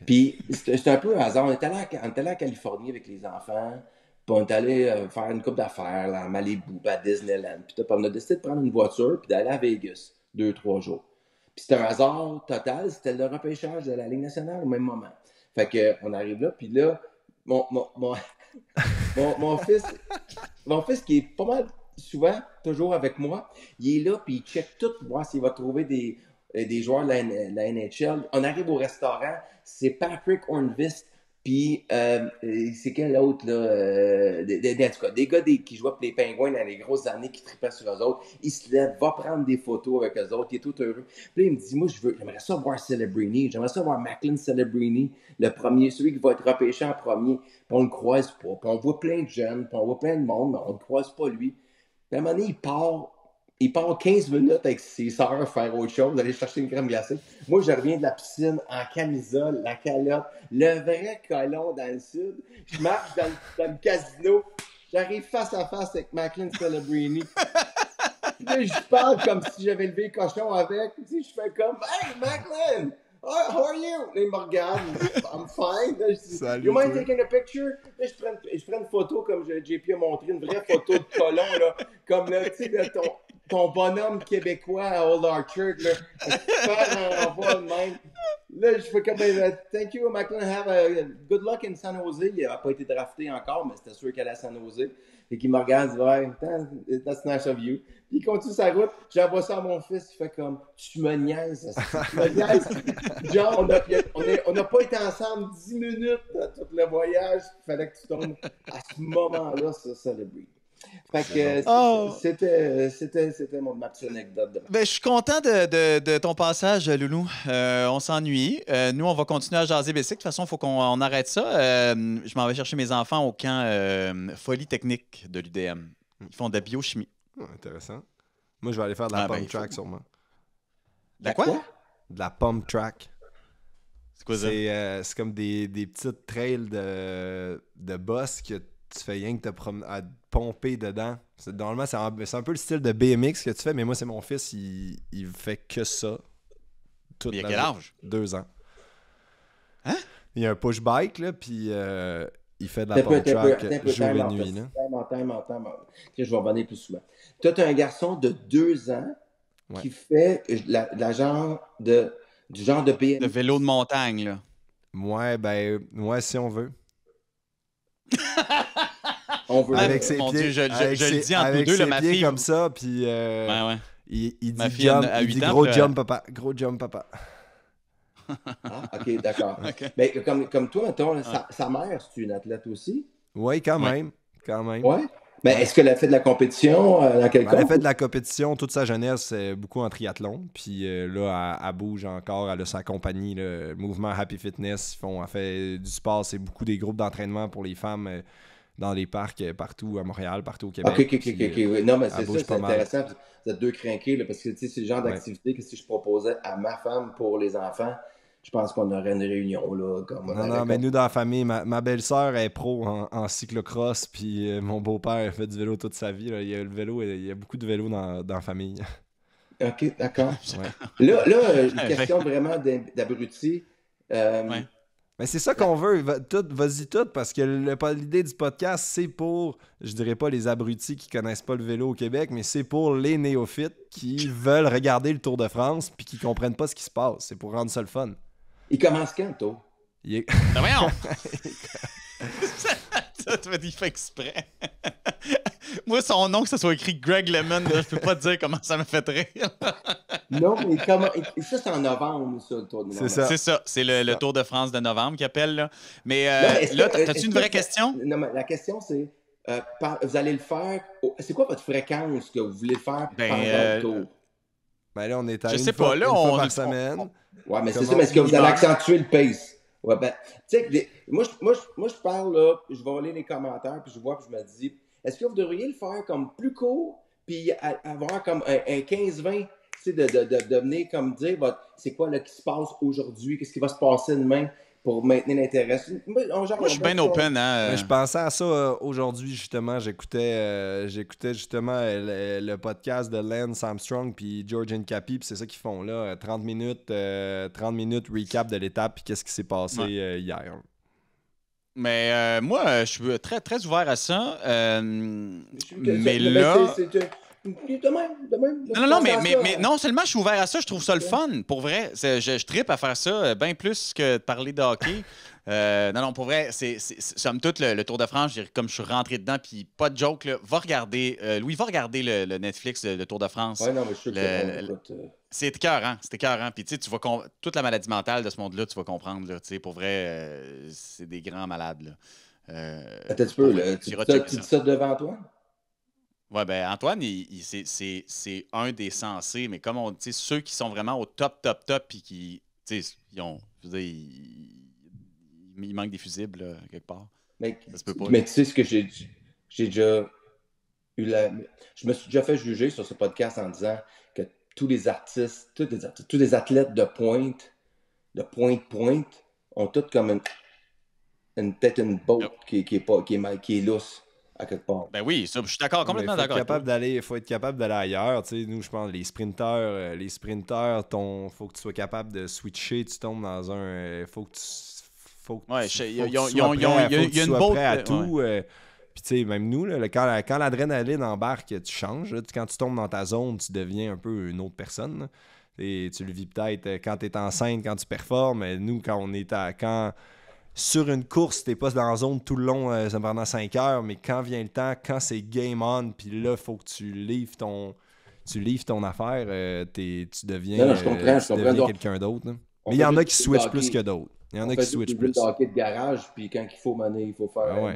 Puis c'est un peu un hasard. On est allé en Californie avec les enfants. Puis on est allé faire une coupe d'affaires là, à Malibu, à Disneyland. Puis on a décidé de prendre une voiture puis d'aller à Vegas 2-3 jours. Puis c'était un hasard total, c'était le repêchage de la Ligue nationale au même moment. Fait qu'on arrive là, puis là, mon fils qui est pas mal souvent, toujours avec moi, il est là, puis il check tout pour voir s'il va trouver des joueurs de la NHL. On arrive au restaurant, c'est Patrick Hornqvist, puis c'est quel autre, là? En tout cas, des gars qui jouaient pour les Pingouins dans les grosses années, qui tripaient sur eux autres. Il se lève, va prendre des photos avec eux autres, il est tout heureux. Puis là, il me dit, moi, j'aimerais ça voir Celebrini, j'aimerais ça voir Macklin Celebrini, le premier, celui qui va être repêché en premier. Puis on le croise pas. Puis on voit plein de jeunes, puis on voit plein de monde, mais on ne croise pas lui. Puis à un moment donné, il part 15 minutes avec ses sœurs faire autre chose, aller chercher une crème glacée. Moi, je reviens de la piscine en camisole, la calotte, le vrai colon dans le sud. Je marche dans le casino. J'arrive face à face avec Macklin Celebrini. Puis là, je parle comme si j'avais levé le cochon avec. Puis je fais comme « Hey, Macklin! How are you? » Là, il me regarde. I'm fine. Là, je dis,
Salut,
you mind taking a picture? Là, je prends une photo comme JP a montré, une vraie photo de colon, là. Comme là, tu sais, ton bonhomme québécois à Old Orchard, là. Super en envoi de même. Là, je fais comme thank you, Macklin. Have a good luck in San Jose. Il n'a pas été drafté encore, mais c'était sûr qu'elle allait à San Jose. Et qu'il me regarde, il dit, ouais, that's nice of you. Puis il continue sa route. J'envoie ça à mon fils. Il fait comme, tu me niaises. Tu me niaises. Genre, on n'a pas été ensemble 10 minutes tout le voyage. Il fallait que tu tombes à ce moment-là sur Celebrity. Fait que c'était ma petite anecdote.
Ben, je suis content de ton passage, Loulou. On s'ennuie. Nous, on va continuer à jaser Bessic. De toute façon, il faut qu'on arrête ça. Je m'en vais chercher mes enfants au camp Folie technique de l'UDM. Ils font de la biochimie.
Intéressant. Moi, je vais aller faire de la pump track sûrement.
De la quoi?
De la pump track.
C'est quoi ça?
C'est comme des petites trails de boss que tu fais rien que à pomper dedans. Normalement, c'est un peu le style de BMX que tu fais, mais moi, c'est mon fils, il fait que ça.
Il a quel âge?
2 ans.
Hein?
Il a un push bike, là, puis il fait de la pump track jour et nuit.
Je vais revenir plus souvent. Toi, tu as un garçon de 2 ans qui fait du genre de BMX.
De vélo de montagne, là.
Ouais, si on veut.
On veut.
Avec ses pieds, Dieu, je le dis entre nous deux,
ma fille comme ça, puis il dit jump, il dit gros jump papa, gros jump papa.
Ok, d'accord. Okay. Mais comme toi, sa mère, c'est une athlète aussi?
Oui, quand même.
Ouais. Mais est-ce qu'elle a fait de la compétition dans quelque
Elle a fait de la compétition toute sa jeunesse, beaucoup en triathlon. Puis là, elle bouge encore. Elle a sa compagnie, le mouvement Happy Fitness. Elle fait du sport. C'est beaucoup des groupes d'entraînement pour les femmes dans les parcs partout à Montréal, partout au Québec.
OK. Non, mais c'est ça, c'est intéressant. Vous êtes deux crinqués, là, parce que c'est le genre d'activité que si je proposais à ma femme pour les enfants, je pense qu'on aurait une réunion, là.
Mais nous, dans la famille, ma belle-sœur est pro en cyclocross, puis mon beau-père fait du vélo toute sa vie. Là. Il y a beaucoup de vélos dans la famille.
OK, d'accord. Là, une question vraiment d'abruti.
Mais c'est ça qu'on veut. Vas-y tout, parce que l'idée du podcast, c'est pour, je dirais pas les abrutis qui connaissent pas le vélo au Québec, mais c'est pour les néophytes qui veulent regarder le Tour de France puis qui comprennent pas ce qui se passe. C'est pour rendre ça le fun.
Il commence quand, le Tour?
Voyons! Ça, tu m'as dit, il fait exprès. Moi, son nom, que ce soit écrit Greg Lemon, là, je peux pas te dire comment ça me fait rire.
Non, mais comment... Ça, c'est en novembre, ça, le Tour de novembre.
C'est ça. C'est le Tour de France de novembre qui appelle. Là. Mais là, t'as-tu une vraie question?
Non, mais la question, c'est, vous allez le faire... C'est quoi votre fréquence que vous voulez le faire pendant le Tour?
Ben là, on est à
une fois
par semaine.
Ouais, mais c'est ça, mais est-ce que vous allez accentuer le pace? Ouais, ben, tu sais, moi, je parle, là, je vais lire les commentaires, puis je vois, puis je me dis, est-ce que vous devriez le faire comme plus court, puis avoir comme un 15-20, tu sais, de venir comme dire, c'est quoi là qui se passe aujourd'hui, qu'est-ce qui va se passer demain pour maintenir l'intérêt?
Moi, je suis bien open, hein.
Je pensais à ça aujourd'hui, justement. J'écoutais justement le podcast de Lance Armstrong puis George Nkapi, puis c'est ça qu'ils font là. 30 minutes recap de l'étape, puis qu'est-ce qui s'est passé hier.
Mais moi, je suis très, très ouvert à ça. Mais là...
De même.
Non, mais non seulement je suis ouvert à ça, je trouve ça le fun. Pour vrai, je trippe à faire ça bien plus que de parler de hockey. Non, pour vrai, c'est somme toute le Tour de France, comme je suis rentré dedans, puis pas de joke, là, va regarder, Louis, va regarder le Netflix, le Tour de France.
Ouais, non, mais je suis sûr que
c'est écœurant. Puis tu vois, toute la maladie mentale de ce monde-là, tu vas comprendre. Là, pour vrai, c'est des grands malades. Là.
Attends un peu, là, tu dis ça devant toi?
Oui, ben Antoine, c'est un des sensés, mais comme on dit, ceux qui sont vraiment au top, puis qui, ils ont, je veux dire, il manque des fusibles, là, quelque part.
Mais,
ça se peut pas,
mais tu sais ce que j'ai déjà eu je me suis déjà fait juger sur ce podcast en disant que tous les artistes, tous les athlètes de pointe, ont tous comme peut-être une botte qui est lousse. À quelque part.
Ben oui, ça, je suis complètement d'accord.
Il faut être capable d'aller ailleurs. Tu sais, nous, je pense, les sprinteurs, faut que tu sois capable de switcher. Tu tombes dans un. Faut que tu sois prêt à tout. Puis, tu sais, même nous, là, quand l'adrénaline embarque, tu changes. Là, quand tu tombes dans ta zone, tu deviens un peu une autre personne. Là. Et tu le vis peut-être quand tu es enceinte, quand tu performes. Nous, quand on est sur une course, t'es pas dans la zone tout le long pendant 5 heures, mais quand vient le temps, quand c'est game on, puis là, il faut que tu livres ton affaire, tu deviens, quelqu'un d'autre. Mais il y en a qui switchent plus que d'autres. Il y en a qui switchent plus.
On fait du hockey de garage, puis quand il faut mener, il faut faire un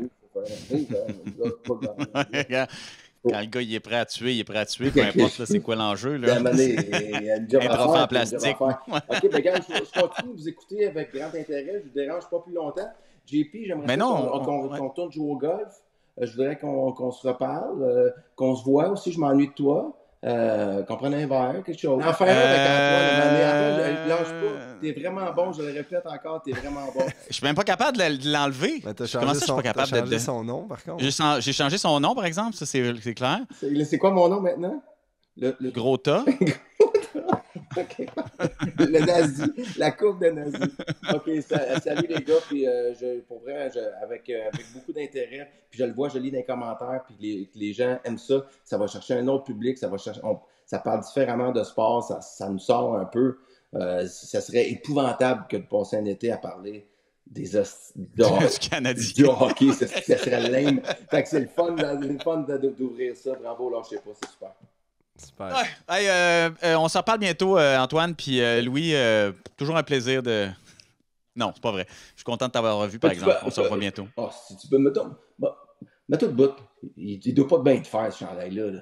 Quand le gars il est prêt à tuer, peu importe là, c'est quoi l'enjeu. Là.
Il y a une job à faire.
En plastique.
OK, ben gars, je continue de vous écouter avec grand intérêt. Je vous dérange pas plus longtemps. JP, j'aimerais qu'on tourne jouer au golf. Je voudrais qu'on se reparle, qu'on se voit aussi. Je m'ennuie de toi. Qu'on prenne un verre, quelque chose. Enfin, Antoine, lâche pas. T'es vraiment bon, je le répète encore, t'es vraiment bon.
Je suis même pas capable de l'enlever.
Comment ça, je suis pas capable de changer son nom, par contre?
J'ai changé son nom, par exemple, ça c'est clair.
C'est quoi mon nom maintenant?
Le Gros Tas.
OK. Le nazi, la courbe de nazi. OK, salut les gars, puis pour vrai, avec beaucoup d'intérêt, puis je le vois, je lis dans les commentaires, puis les gens aiment ça, ça va chercher un autre public, ça parle différemment de sport, ça nous sort un peu. Ça serait épouvantable que de passer un été à parler du hockey, ça serait lame. Fait que c'est le fun d'ouvrir ça, bravo, lâchez pas, c'est super.
Super.
Ouais. Hey, on s'en parle bientôt, Antoine, puis Louis, toujours un plaisir de... Non, c'est pas vrai. Je suis content de t'avoir revu, par exemple. On se revoit bientôt.
Si tu peux, mets-toi debout. Il doit pas bien te faire, ce chandail-là. Là.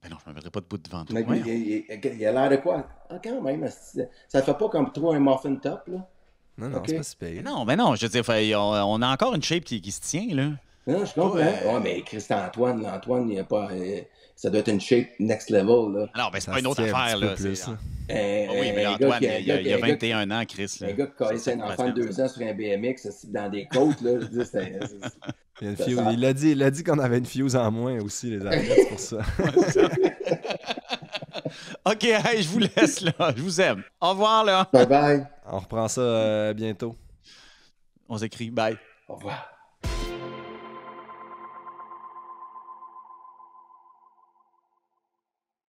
Ben non, je me mettrai pas debout devant toi.
Il a l'air de quoi? Ah, quand même, ça te fait pas comme trop un muffin top, là?
Non, c'est pas si pire.
Mais non, je veux dire, on a encore une shape qui se tient, là.
Non, je comprends. Ouais, mais Christian Antoine, il n'y a pas... ça doit être une shape next level, là.
Alors, ben c'est pas une autre affaire, là.
Plus,
oui, mais Antoine, il y a 21 ans, Chris.
Un gars qui a un enfant de 2 ans sur un BMX dans des côtes, là, je dis,
il a dit qu'on avait une fuse en moins aussi, les athlètes, pour ça.
OK, hey, je vous laisse, là. Je vous aime. Au revoir, là.
Bye-bye.
On reprend ça bientôt.
On s'écrit. Bye.
Au revoir.